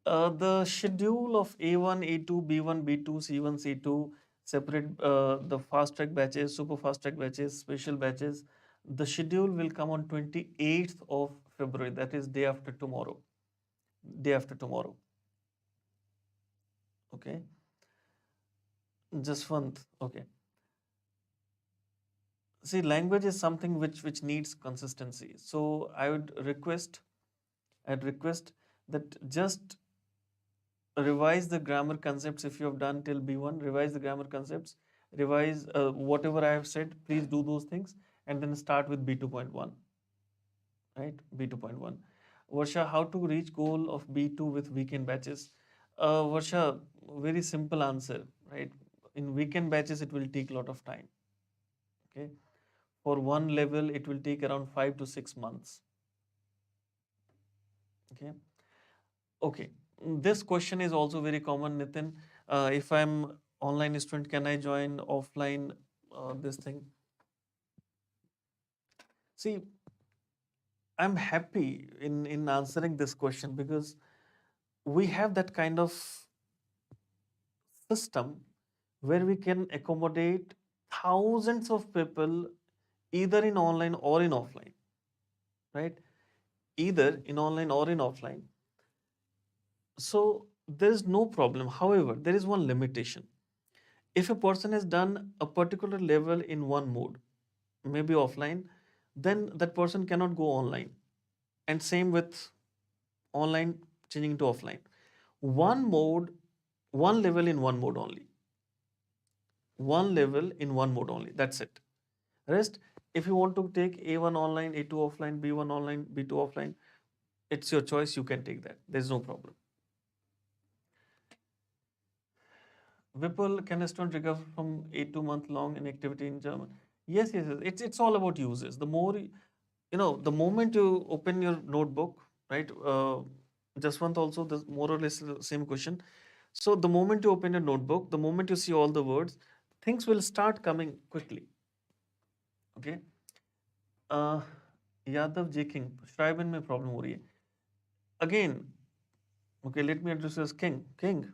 The schedule of A1, A2, B1, B2, C1, C2, separate the fast track batches, super fast track batches, special batches. The schedule will come on 28th of February. That is day after tomorrow. Day after tomorrow. Okay. Just one. Okay. See, language is something which needs consistency. So I'd request that just revise the grammar concepts. If you have done till B1, revise the grammar concepts, revise whatever I have said, please do those things, and then start with B2.1, right? B2.1. Varsha, how to reach goal of B2 with weekend batches? Varsha, very simple answer, right? In weekend batches it will take a lot of time. Okay. For one level it will take around 5 to 6 months. Okay. Okay. This question is also very common, Nitin. If I'm online student, can I join offline this thing? See, I'm happy in answering this question because we have that kind of system where we can accommodate thousands of people either in online or in offline, right? Either in online or in offline. So there is no problem. However, there is one limitation. If a person has done a particular level in one mode, maybe offline, then that person cannot go online. And same with online changing to offline. One mode, one level in one mode only. One level in one mode only. That's it. Rest, if you want to take A1 online, A2 offline, B1 online, B2 offline, it's your choice. You can take that. There's no problem. Vipul, can a student recover from 8 2 month long inactivity in German? Yes, yes, yes. It's all about uses. The more the moment you open your notebook, right? Jaswant also the more or less the same question. So the moment you open your notebook, the moment you see all the words, things will start coming quickly. Okay. Uh, Yadav J King, Schreiben में problem हो रही है. Again, okay, let me address as King. King,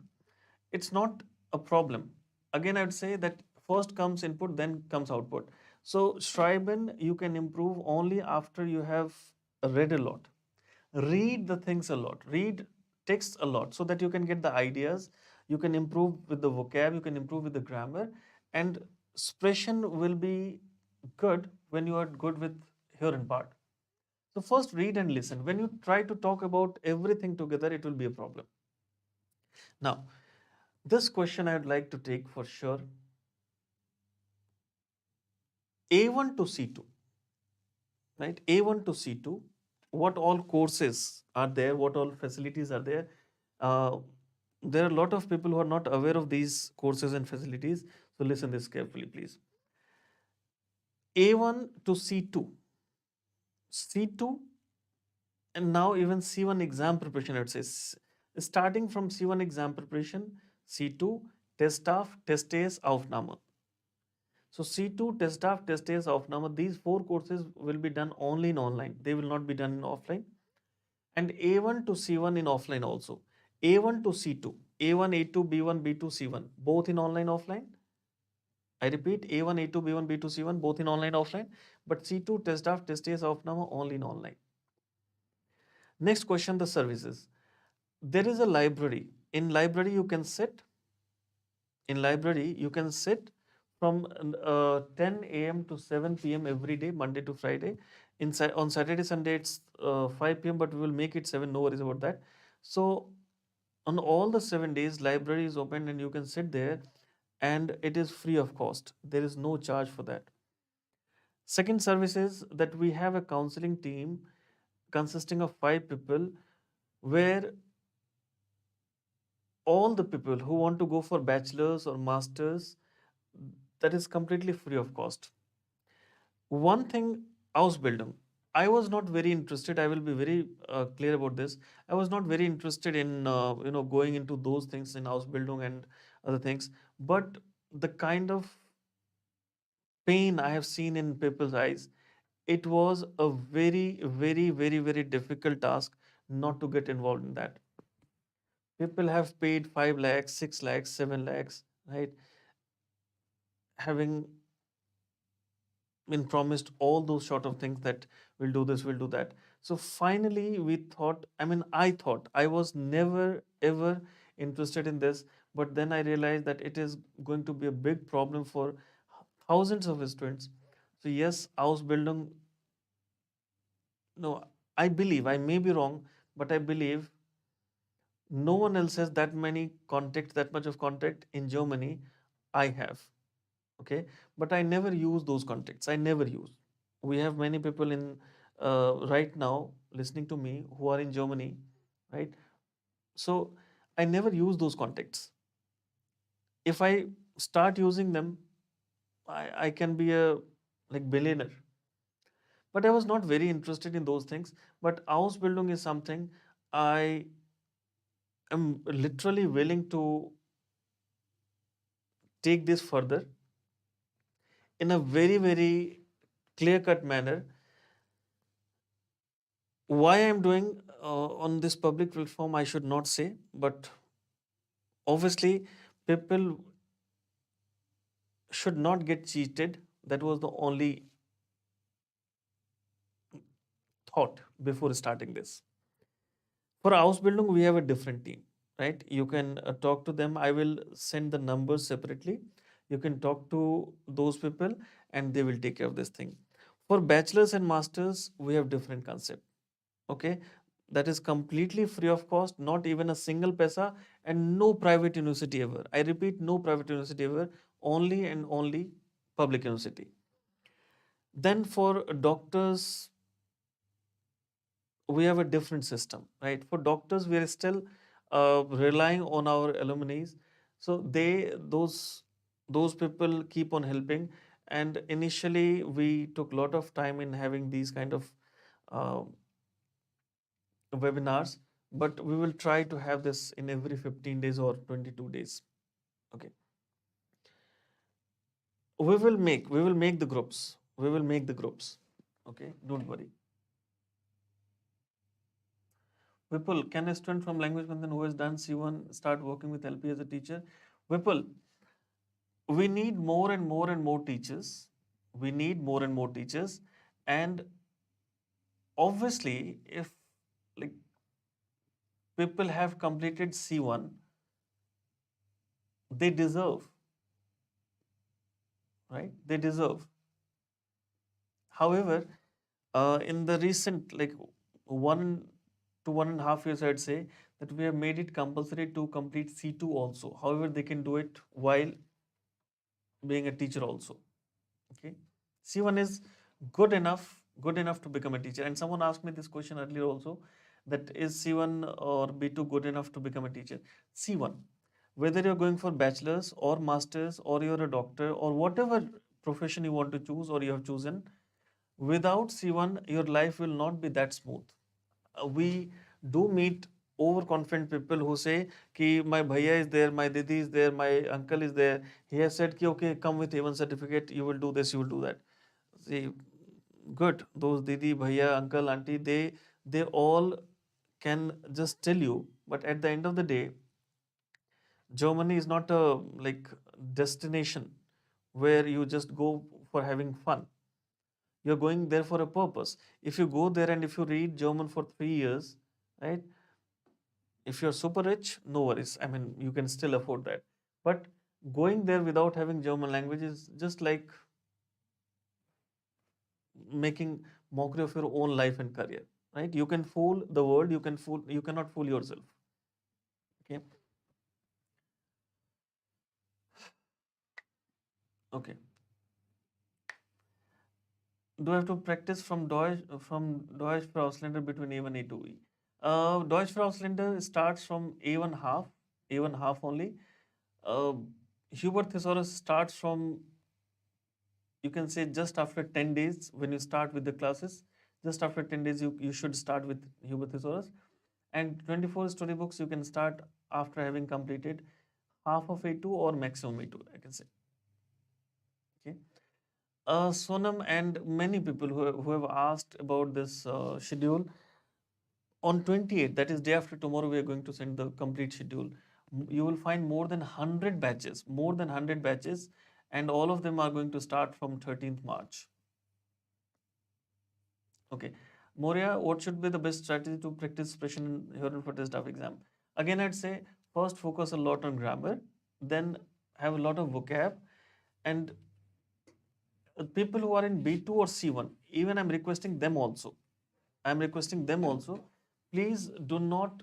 it's not a problem. Again, I would say that first comes input, then comes output. So Schreiben you can improve only after you have read a lot. Read the things a lot. Read text a lot so that you can get the ideas. You can improve with the vocab. You can improve with the grammar, and expression will be good when you are good with hearing part. So first read and listen. When you try to talk about everything together, it will be a problem. Now, this question I would like to take for sure. A1 to C2, right? A1 to C2, what all courses are there? What all facilities are there? Uh, there are a lot of people who are not aware of these courses and facilities. So listen this carefully, please. A1 to C2, C2, and now even C1 exam preparation, I would say. Starting from C1 exam preparation, C2, Testaff, Testes, Aufnahme. So C2, Testaff, Testes, Aufnahme, these four courses will be done only in online. They will not be done in offline. And A1 to C1 in offline also. A1 to C2, A1, A2, B1, B2, C1, both in online, offline. I repeat, A1, A2, B1, B2, C1, both in online, offline, but C2 test draft, test days of now only in online. Next question, the services. There is a library. In library, you can sit. In library, you can sit from 10 a.m. to 7 p.m. every day, Monday to Friday. On Saturday, Sunday, it's 5 p.m., but we will make it 7. No worries about that. So on all the 7 days, library is open and you can sit there, and it is free of cost. There is no charge for that. Second service is that we have a counseling team consisting of 5 people, where all the people who want to go for bachelor's or master's, that is completely free of cost. One thing, Ausbildung. I was not very interested. I will be very clear about this. I was not very interested in going into those things in Ausbildung and other things. But the kind of pain I have seen in people's eyes, it was a very, very, very, very difficult task not to get involved in that. People have paid 5 lakhs, 6 lakhs, 7 lakhs, right? Having been promised all those sort of things that we'll do this, we'll do that. So finally, we thought, I thought I was never ever interested in this, but then I realized that it is going to be a big problem for thousands of students. So yes, Ausbildung, no, I believe, I may be wrong, but I believe no one else has that many contact, that much of contact in Germany. I have, okay, but I never use those contacts. I never use. We have many people in right now listening to me who are in Germany, right? So I never use those contacts. If I start using them, I can be a like billionaire. But I was not very interested in those things. But Ausbildung is something I am literally willing to take this further in a very, very clear cut manner. Why I'm doing on this public platform, I should not say, but obviously, people should not get cheated. That was the only thought before starting this. For Ausbildung, we have a different team, right? You can talk to them. I will send the numbers separately. You can talk to those people and they will take care of this thing. For bachelors and masters, we have different concept. Okay, that is completely free of cost, not even a single paisa, and no private university ever. I repeat, no private university ever, only and only public university. Then for doctors, we have a different system, right? For doctors, we are still relying on our alumni. So those people keep on helping. And initially, we took a lot of time in having these kind of uh, webinars, but we will try to have this in every 15 days or 22 days. Okay. We will make the groups. We will make the groups. Okay. Don't worry. Vipul, can a student from Language Pantheon who has done C1 start working with LP as a teacher? Vipul, we need more and more and more teachers. We need more and more teachers. And obviously, if like people have completed C1, they deserve, right? They deserve. However, in the recent 1 to 1.5 years, I'd say that we have made it compulsory to complete C2 also. However, they can do it while being a teacher also. Okay, C1 is good enough to become a teacher. And someone asked me this question earlier also, that is C1 or B2 good enough to become a teacher? C1, whether you're going for bachelor's or master's or you're a doctor or whatever profession you want to choose or you have chosen, without C1, your life will not be that smooth. We do meet overconfident people who say ki my bhaiya is there, my didi is there, my uncle is there. He has said ki okay, come with A1 certificate, you will do this, you will do that. See, good. Those didi, bhaiya, uncle, auntie, they all can just tell you, but at the end of the day, Germany is not a like destination where you just go for having fun. You're going there for a purpose. If you go there and if you read German for 3 years, right? If you're super rich, no worries. I mean, you can still afford that. But going there without having German language is just like making mockery of your own life and career, right? You can fool the world, you cannot fool yourself. Okay. Okay. Do I have to practice Deutsch for Ausländer between A1 A2E? Deutsch for Ausländer starts from A1 half only. Uh, Hubert Thesaurus starts from, you can say, just after 10 days when you start with the classes. Just after 10 days, you should start with Hubert Thesaurus. And 24 storybooks you can start after having completed half of A2 or maximum A2, I can say. Okay. Sonam and many people who have asked about this schedule, on 28th, that is day after tomorrow, we are going to send the complete schedule. You will find more than 100 batches, and all of them are going to start from 13th March. Okay. Moria, what should be the best strategy to practice expression in hearing for test of exam? Again, I'd say first focus a lot on grammar, then have a lot of vocab, and people who are in B2 or C1, even I'm requesting them also, please do not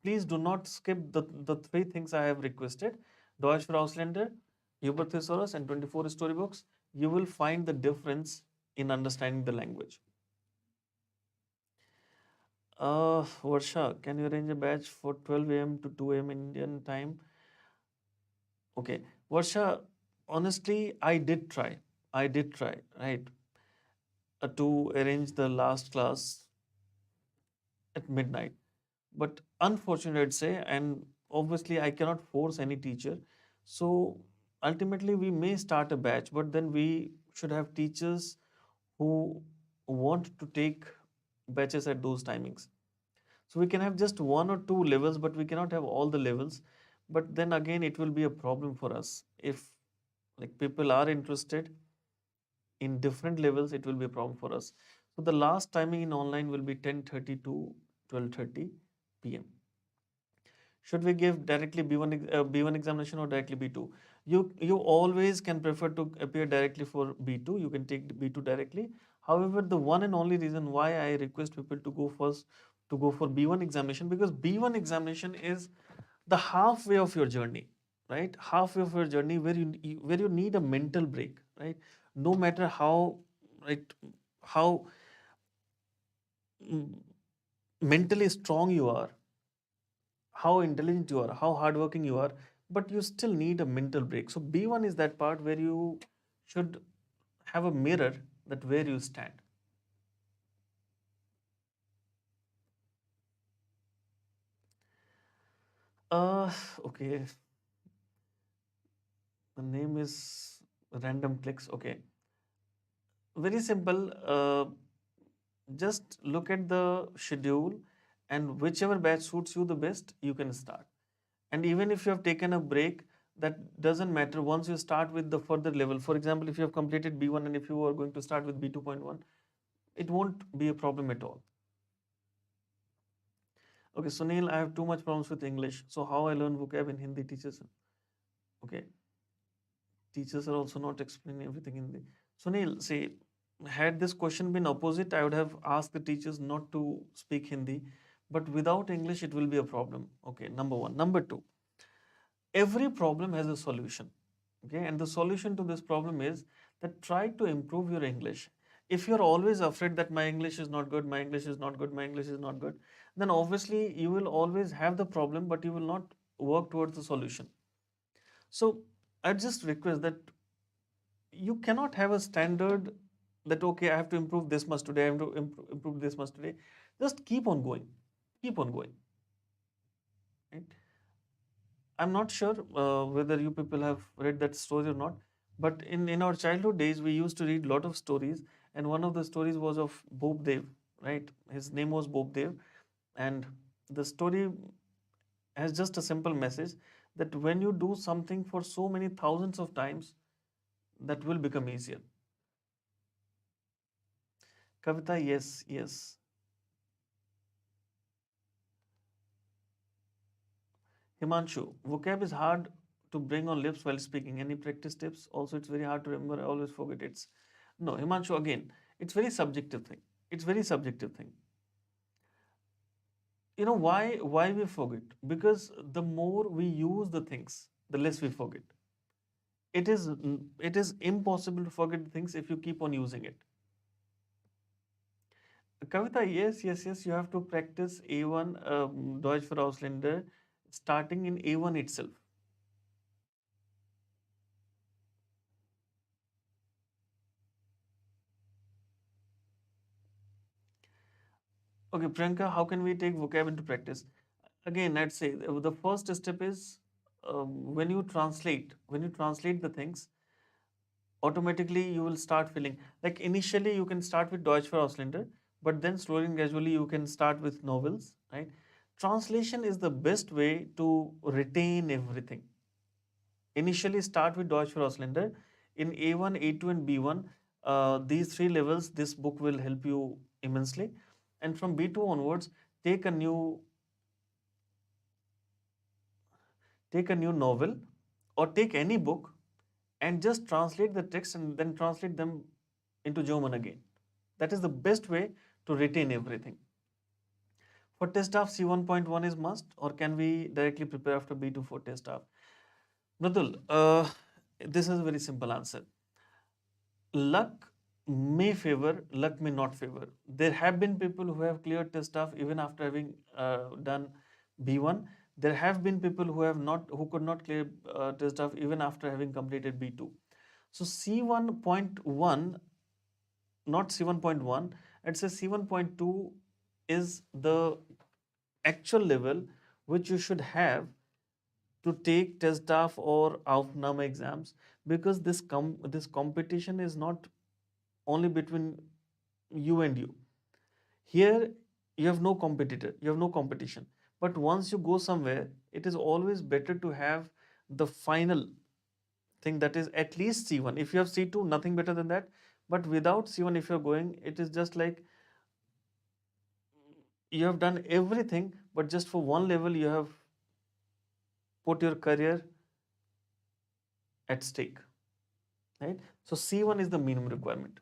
please do not skip the three things I have requested: Deutsch for Ausländer, Huber Thesaurus, and 24 storybooks. You will find the difference in understanding the language. Varsha, can you arrange a batch for 12 a.m. to 2 a.m. Indian time? Okay. Varsha, honestly, I did try, right, to arrange the last class at midnight. But unfortunately, I'd say, and obviously, I cannot force any teacher. So ultimately, we may start a batch, but then we should have teachers who want to take batches at those timings. So we can have just one or two levels, but we cannot have all the levels. But then again, it will be a problem for us. If like people are interested in different levels, it will be a problem for us. So the last timing in online will be 10:30 to 12:30 p.m. Should we give directly B1 examination or directly B2? You always can prefer to appear directly for B2. You can take B2 directly. However, the one and only reason why I request people to go for B1 examination, because B1 examination is the halfway of your journey, right? Halfway of your journey where you need a mental break, right? No matter right how mm, mentally strong you are, how intelligent you are, how hardworking you are, but you still need a mental break. So B1 is that part where you should have a mirror that where you stand. Uh, okay. The name is Random Clicks. Okay. Very simple. Just look at the schedule, and whichever batch suits you the best, you can start. And even if you have taken a break, that doesn't matter. Once you start with the further level, for example, if you have completed B1 and if you are going to start with B2.1, it won't be a problem at all. Okay, Sunil, I have too much problems with English. So how I learn vocab in Hindi teachers? Okay, teachers are also not explaining everything in Hindi. Sunil, see, had this question been opposite, I would have asked the teachers not to speak Hindi. But without English, it will be a problem. Okay, number one. Number two, every problem has a solution. Okay, and the solution to this problem is that try to improve your English. If you're always afraid that my English is not good, my English is not good, my English is not good, then obviously you will always have the problem, but you will not work towards the solution. So I just request that you cannot have a standard that okay, I have to improve this much today, I have to improve this much today. Just keep on going, right? I'm not sure whether you people have read that story or not, but in our childhood days, we used to read a lot of stories, and one of the stories was of Bob Dev, right? His name was Bob Dev, and the story as just a simple message that when you do something for so many thousands of times, that will become easier. Kavita, yes, yes. Himanshu, vocab is hard to bring on lips while speaking. Any practice tips? Also, it's very hard to remember. I always forget it's. No, Himanshu, again, it's very subjective thing. It's very subjective thing. You know why we forget? Because the more we use the things, the less we forget. It is impossible to forget the things if you keep on using it. Kavita, yes, yes, yes. You have to practice A1 Deutsch für Ausländer starting in A1 itself. Okay, Priyanka, how can we take vocab into practice? Again, I'd say the first step is when you translate the things, automatically you will start feeling like initially you can start with Deutsch für Ausländer, but then slowly and gradually you can start with novels, right? Translation is the best way to retain everything. Initially start with Deutsch für Ausländer. In A1, A2, and B1, these three levels, this book will help you immensely. And from B2 onwards, take a new take a new novel or take any book and just translate the text and then translate them into German again. That is the best way to retain everything. For test of C1.1 is must, or can we directly prepare after B2 for test of? Mridul, this is a very simple answer. Luck may favor, luck may not favor. There have been people who have cleared test of even after having done B1. There have been people who could not clear test of even after having completed B2. So C1.1, not C1.1, I'd say C1.2 is the actual level which you should have to take test DAF or Aufnahme exams, because this competition is not only between you and you. Here you have no competitor, you have no competition. But once you go somewhere, it is always better to have the final thing, that is at least C1. If you have C2, nothing better than that. But without C1, if you're going, it is just like you have done everything, but just for one level, you have put your career at stake, right? So C1 is the minimum requirement.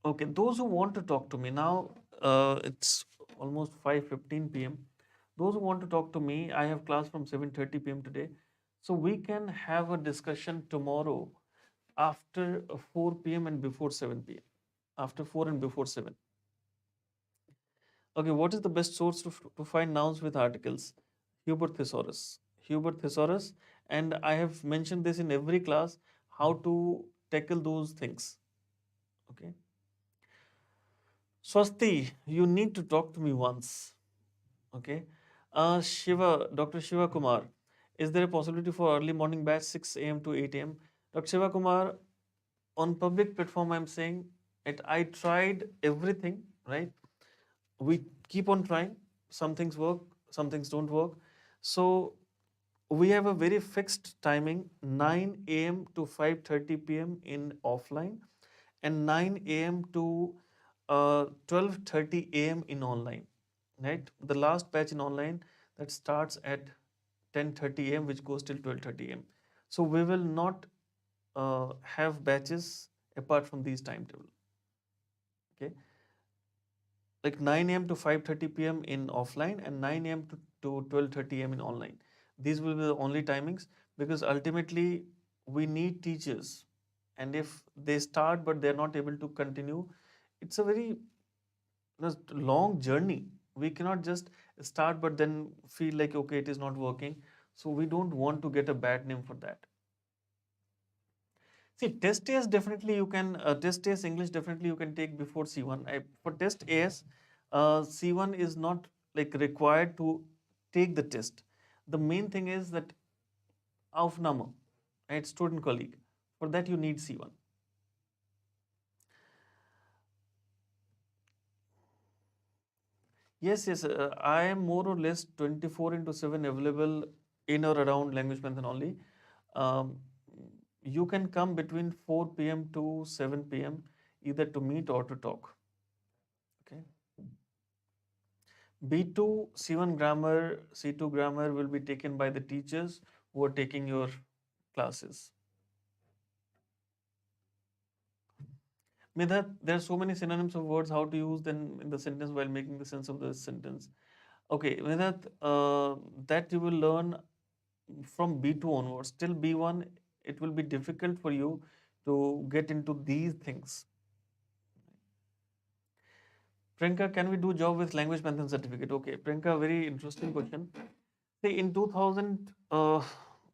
Okay, those who want to talk to me now, it's almost 5:15 p.m. Those who want to talk to me, I have class from 7:30 p.m. today, so we can have a discussion tomorrow after 4 p.m. and before 7 p.m. After 4 and before 7. Okay, what is the best source to find nouns with articles? Hubert Thesaurus. Hubert Thesaurus, and I have mentioned this in every class how to tackle those things. Okay. Swasti, you need to talk to me once. Okay. Dr. Shiva Kumar, is there a possibility for early morning batch 6 a.m. to 8 a.m.? Dr. Shiva Kumar, on public platform, I'm saying it. I tried everything, right? We keep on trying. Some things work, some things don't work. So we have a very fixed timing, 9 a.m. to 5:30 p.m. in offline and 9 a.m. to 12:30 a.m. in online, right? The last batch in online that starts at 10:30 a.m. which goes till 12:30 a.m. So we will not have batches apart from these timetable. Okay, like 9 a.m. to 5:30 p.m. in offline and 9 a.m. to 12:30 a.m. in online. These will be the only timings, because ultimately we need teachers, and if they start but they're not able to continue, it's a very long journey. We cannot just start but then feel like okay, it is not working. So we don't want to get a bad name for that. See, test AS definitely you can test AS English definitely you can take before C1. For test AS, C1 is not like required to take the test. The main thing is that Aufnahme, right, student colleague. For that you need C1. Yes, yes. I am more or less 24 into 7 available in or around language Pantheon only. Um, you can come between 4 p.m. to 7 p.m. either to meet or to talk. Okay. B2, C1 grammar, C2 grammar will be taken by the teachers who are taking your classes. Medhat, there are so many synonyms of words, how to use them in the sentence while making the sense of the sentence. Okay, Medhat, that you will learn from B2 onwards. Till B1, it will be difficult for you to get into these things. Priyanka, can we do job with language Pantheon certificate? Okay, Priyanka, very interesting question. See, in 2000,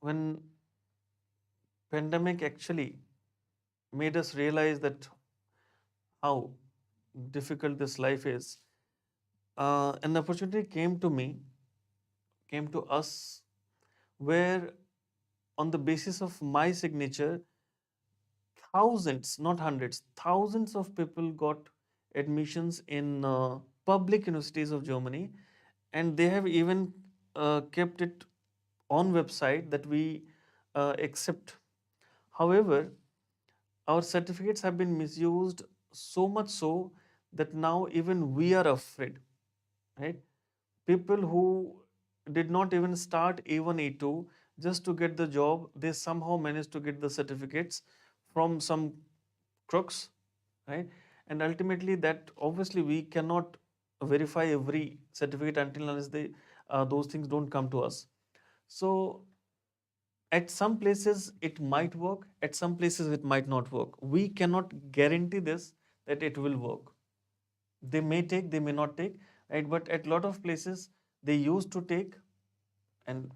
when pandemic actually made us realize that how difficult this life is, an opportunity came to me, came to us, where on the basis of my signature, thousands, not hundreds, thousands of people got admissions in public universities of Germany, and they have even kept it on website that we accept. However, our certificates have been misused so much so that now even we are afraid, right? People who did not even start A1, A2 just to get the job, they somehow managed to get the certificates from some crooks, right? And ultimately, that obviously we cannot verify every certificate until unless those things don't come to us. So at some places it might work, at some places it might not work. We cannot guarantee this that it will work. They may take, they may not take, right? But at a lot of places they used to take, and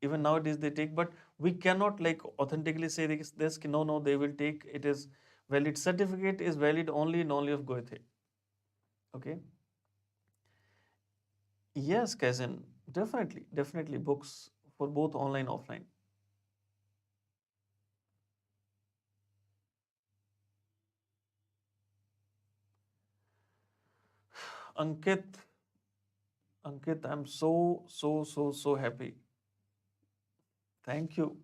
even nowadays they take, but we cannot like authentically say this no, no, they will take. It is valid, certificate is valid only and only of Goethe. Okay. Yes, cousin, definitely books for both online offline. Ankit, I'm so happy. Thank you.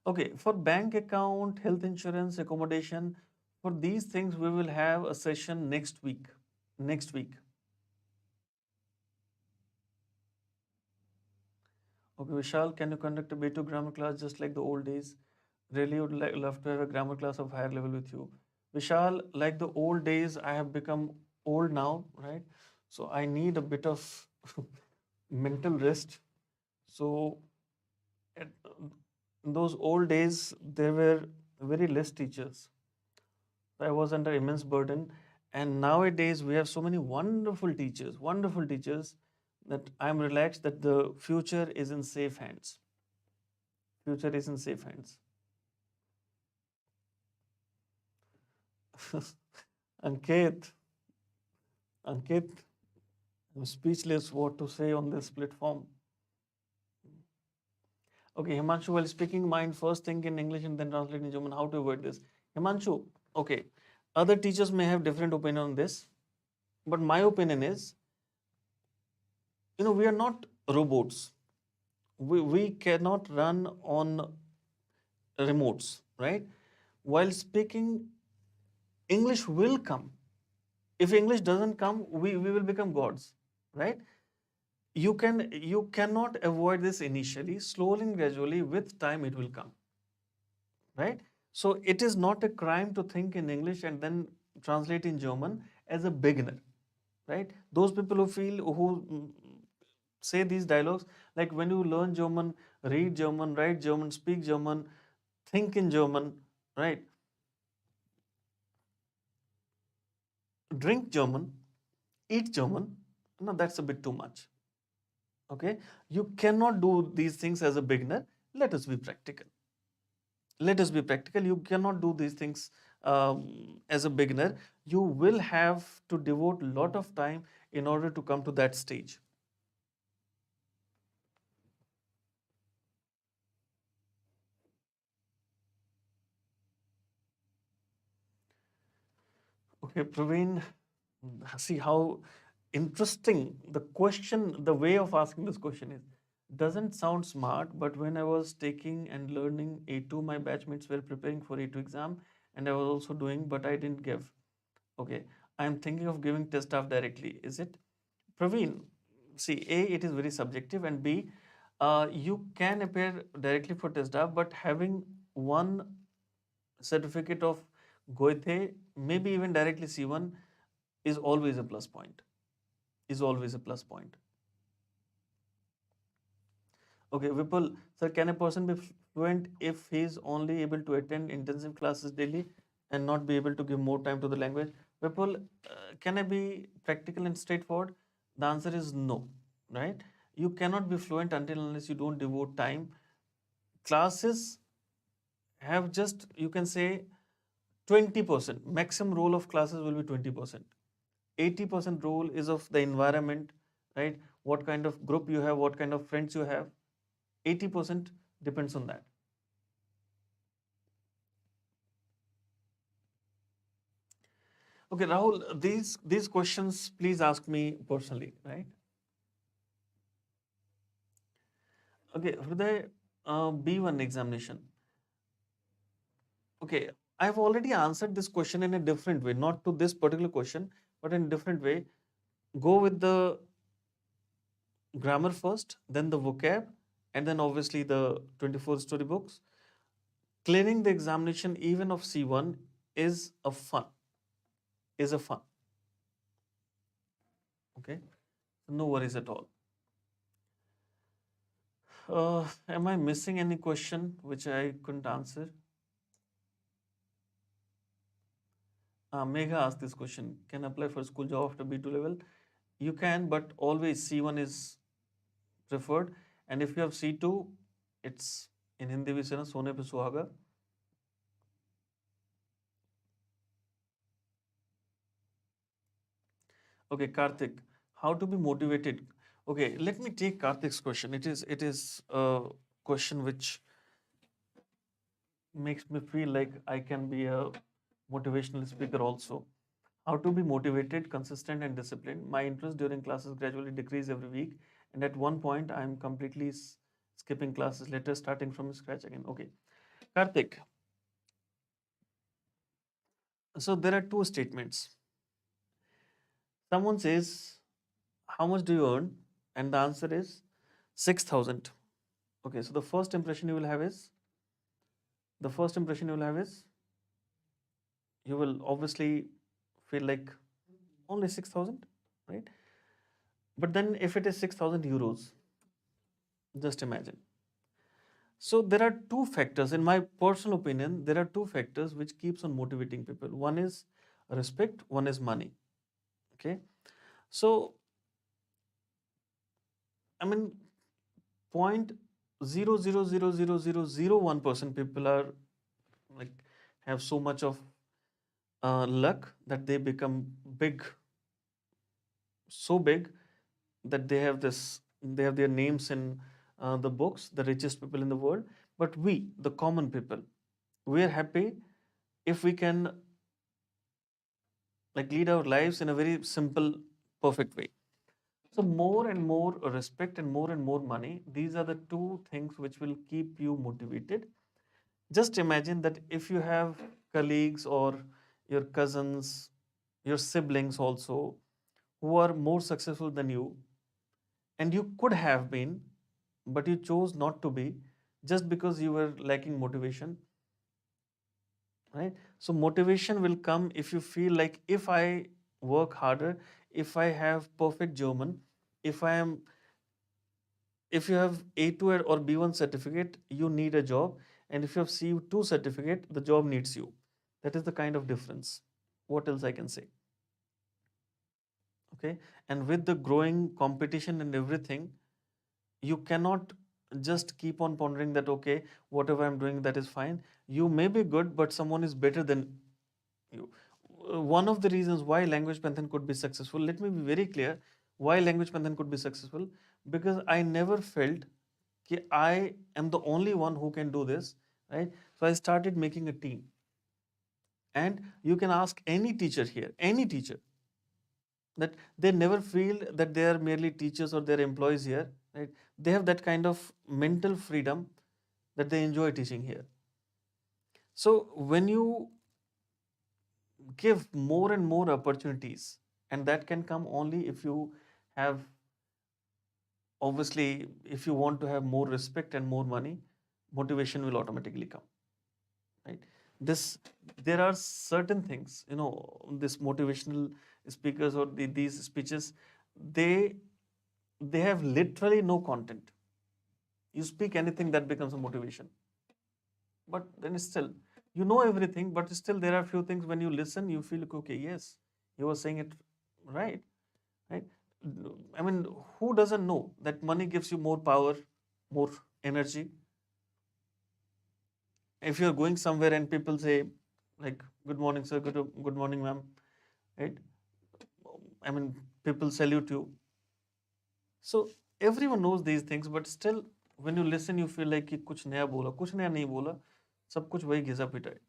Okay, for bank account, health insurance, accommodation, for these things we will have a session next week. Next week. Okay, Vishal, can you conduct a B2 grammar class just like the old days? Really would love to have a grammar class of higher level with you. Vishal, like the old days, I have become old now, right? So I need a bit of mental rest. So at, in those old days, there were very less teachers. I was under immense burden. And nowadays, we have so many wonderful teachers, that I'm relaxed that the future is in safe hands. Future is in safe hands. Ankit, Ankit, I'm speechless what to say on this platform. Okay, Himanshu, while speaking, mind first think in English and then translate in German. How to avoid this? Himanshu, okay, other teachers may have different opinion on this, but my opinion is, we are not robots. We cannot run on remotes, right? While speaking, English will come. If English doesn't come, we will become gods, right? You cannot avoid this initially. Slowly and gradually, with time, it will come, right? So it is not a crime to think in English and then translate in German as a beginner, right? Those people who say these dialogues, like when you learn German, read German, write German, speak German, think in German, right? Drink German, eat German. No, that's a bit too much. Okay, you cannot do these things as a beginner. Let us be practical. Let us be practical. You cannot do these things as a beginner. You will have to devote a lot of time in order to come to that stage. Okay, Praveen, see how interesting the question, the way of asking this question is. Doesn't sound smart, but when I was taking and learning A2, my batchmates were preparing for A2 exam, and I was also doing, but I didn't give. Okay, I'm thinking of giving test staff directly. Is it? Praveen, see, A, it is very subjective, and B, you can appear directly for test staff, but having one certificate of Goethe, maybe even directly C1, is always a plus point. Is always a plus point. Okay, Vipul, sir, can a person be fluent if he is only able to attend intensive classes daily and not be able to give more time to the language? Vipul, can I be practical and straightforward? The answer is no, right? You cannot be fluent until unless you don't devote time. Classes have just, you can say, 20%. Maximum role of classes will be 20%. 80% role is of the environment, right? What kind of group you have, what kind of friends you have. 80% depends on that. Okay, Rahul, these questions please ask me personally, right? Okay, Hriday, B1 examination. Okay, I've already answered this question in a different way, not to this particular question, but in a different way. Go with the grammar first, then the vocab, and then obviously the 24 storybooks. Clearing the examination even of C1 is a fun, is a fun. Okay, no worries at all. Am I missing any question which I couldn't answer? Megha asked this question. Can I apply for school job after B2 level? You can, but always C1 is preferred. And if you have C2, it's in Hindi we say na sone pe suhaga. Okay, Karthik, how to be motivated? Okay, let me take Karthik's question. It is a question which makes me feel like I can be a motivational speaker also. How to be motivated, consistent, and disciplined. My interest during classes gradually decreased every week, and at one point, I'm completely skipping classes later, starting from scratch again. Okay, Karthik. So there are two statements. Someone says, "How much do you earn?" And the answer is 6,000. Okay, so the first impression you will have is you will obviously feel like only 6,000, right? But then if it is 6,000 euros, just imagine. So there are two factors, in my personal opinion, there are two factors which keeps on motivating people. One is respect, one is money. Okay. So I mean, point 0.000001% people are like have so much of luck that they become big, so big that they have their names in the books, the richest people in the world. But we, the common people, we are happy if we can like lead our lives in a very simple, perfect way. So more and more respect and more money, these are the two things which will keep you motivated. Just imagine that if you have colleagues or your cousins, your siblings also, who are more successful than you, and you could have been, but you chose not to be just because you were lacking motivation, right? So motivation will come if you feel like if I work harder, if I have perfect German, if I am if you have A2 or B1 certificate, you need a job, and if you have C2 certificate, the job needs you. That is the kind of difference. What else I can say? Okay, and with the growing competition and everything, you cannot just keep on pondering that okay, whatever I'm doing, that is fine. You may be good, but someone is better than you. One of the reasons why language pantheon could be successful, let me be very clear, why language pantheon could be successful, because I never felt that I am the only one who can do this, right? So I started making a team, And you can ask any teacher here, any teacher, that they never feel that they are merely teachers or they're employees here, right? They have that kind of mental freedom that they enjoy teaching here. So when you give more and more opportunities, and that can come only if you have, obviously, if you want to have more respect and more money, motivation will automatically come, right? This, there are certain things, this motivational speakers or these speeches, they they have literally no content. You speak anything, that becomes a motivation. But then still, you know everything, but still there are few things when you listen, you feel like, okay, yes, you were saying it right, right? I mean, who doesn't know that money gives you more power, more energy? If you're going somewhere and people say, like, good morning, sir, good morning, ma'am, right? I mean, people salute you. So everyone knows these things, but still, when you listen, you feel like कि कुछ नया बोला, कुछ नया नहीं बोला, सब कुछ वही घिसा पिटा है.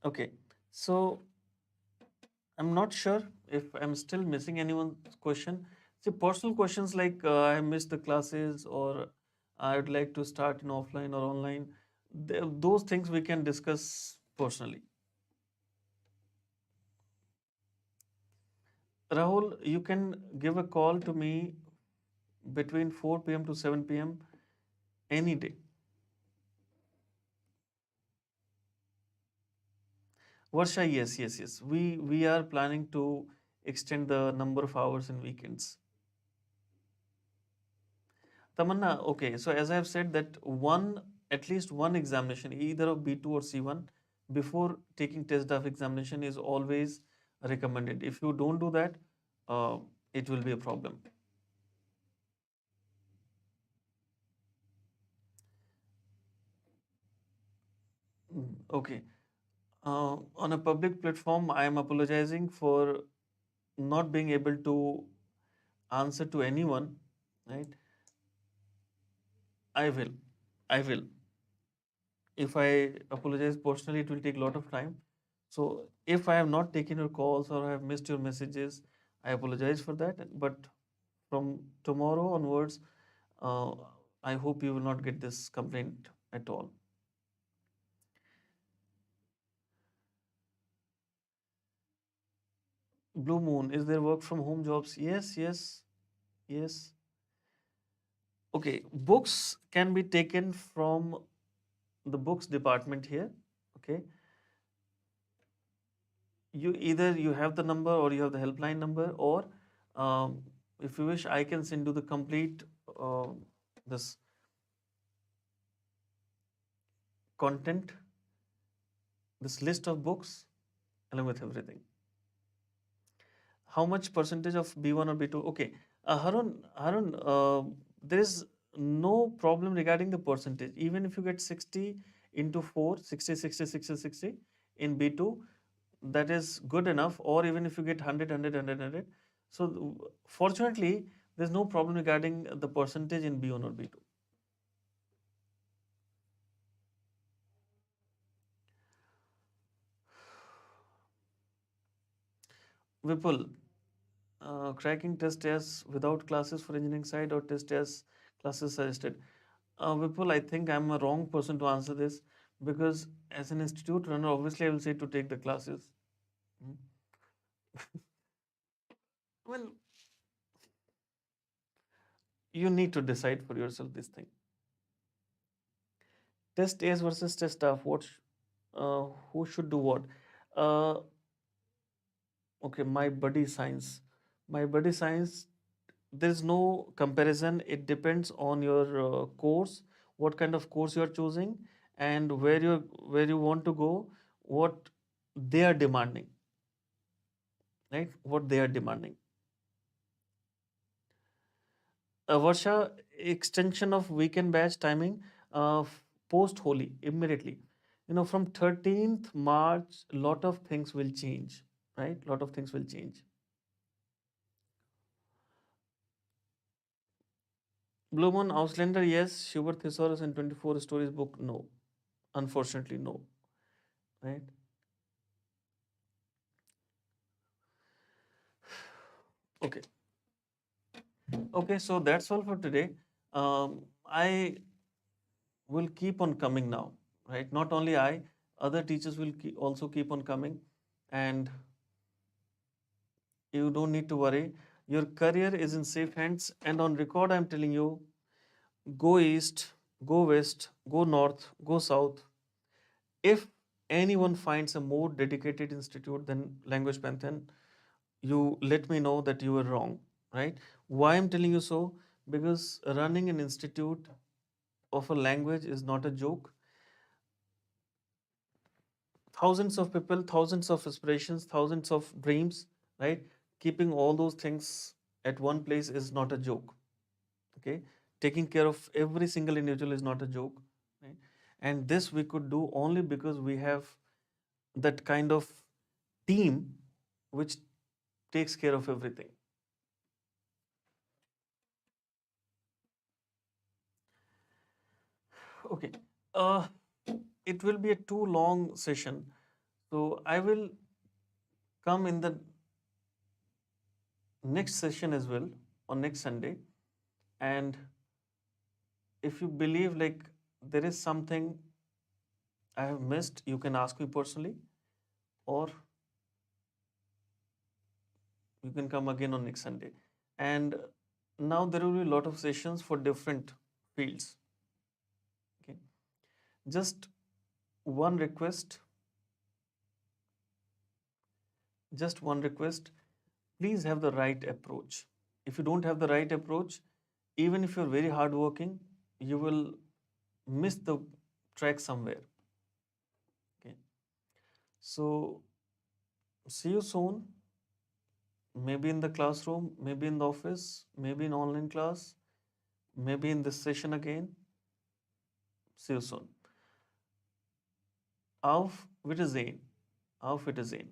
Okay, so I'm not sure if I'm still missing anyone's question. See, personal questions like I missed the classes, or I would like to start in offline or online. Those things we can discuss personally. Rahul, you can give a call to me between 4 p.m. to 7 p.m. any day. Varsha, yes, yes, yes. We are planning to extend the number of hours in weekends. Tamanna, okay. So as I have said that at least one examination, either of B2 or C1, before taking test draft examination is always recommended. If you don't do that, uh, it will be a problem. Okay. On a public platform, I am apologizing for not being able to answer to anyone, right? I will. I will. If I apologize personally, it will take a lot of time. So if I have not taken your calls or I have missed your messages, I apologize for that. But from tomorrow onwards, uh, I hope you will not get this complaint at all. Blue Moon, is there work from home jobs? Yes, yes, yes. Okay, books can be taken from the books department here. Okay, you have the number or you have the helpline number, or um, if you wish, I can send you the complete uh, this content, this list of books along with everything. How much percentage of B1 or B2? Okay, Harun, there is no problem regarding the percentage. Even if you get 60 into 4, 60, 60, 60, 60 in B2, that is good enough. Or even if you get 100, 100, 100, 100. So fortunately, there's no problem regarding the percentage in B1 or B2. Vipul, cracking test tests without classes for engineering side or test tests classes suggested? Vipul, I think I'm a wrong person to answer this, because as an institute runner, obviously I will say to take the classes. Hmm. Well, you need to decide for yourself this thing. Test A's versus test staff. Uh, who should do what? Uh, okay, my buddy science. My buddy science. There's no comparison. It depends on your course, what kind of course you are choosing, and where you want to go, what they are demanding, right? What they are demanding. Varsha, extension of weekend batch timing, post Holi immediately. From 13th March, lot of things will change, right? Lot of things will change. Blue Moon Auslander, yes. Schubert Thesaurus and 24 Stories book, no. Unfortunately, no. Right? Okay. Okay, so that's all for today. I will keep on coming now, right? Not only I, other teachers will also keep on coming, and you don't need to worry. Your career is in safe hands, and on record, I'm telling you, go east, go west, go north, go south. If anyone finds a more dedicated institute than Language Pantheon, you let me know that you were wrong, right? Why I'm telling you so? Because running an institute of a language is not a joke. Thousands of people, thousands of aspirations, thousands of dreams, right? Keeping all those things at one place is not a joke. Okay, taking care of every single individual is not a joke, right? And this we could do only because we have that kind of team which takes care of everything. Okay, uh, it will be a too long session, so I will come in the next session as well on next Sunday. And if you believe like there is something I have missed, you can ask me personally, or you can come again on next Sunday. And now there will be a lot of sessions for different fields. Okay. Just one request, just one request. Please have the right approach. If you don't have the right approach, even if you're very hardworking, you will miss the track somewhere. Okay. So see you soon. Maybe in the classroom, maybe in the office, maybe in online class, maybe in this session again. See you soon. Auf Wiedersehen. Auf Wiedersehen.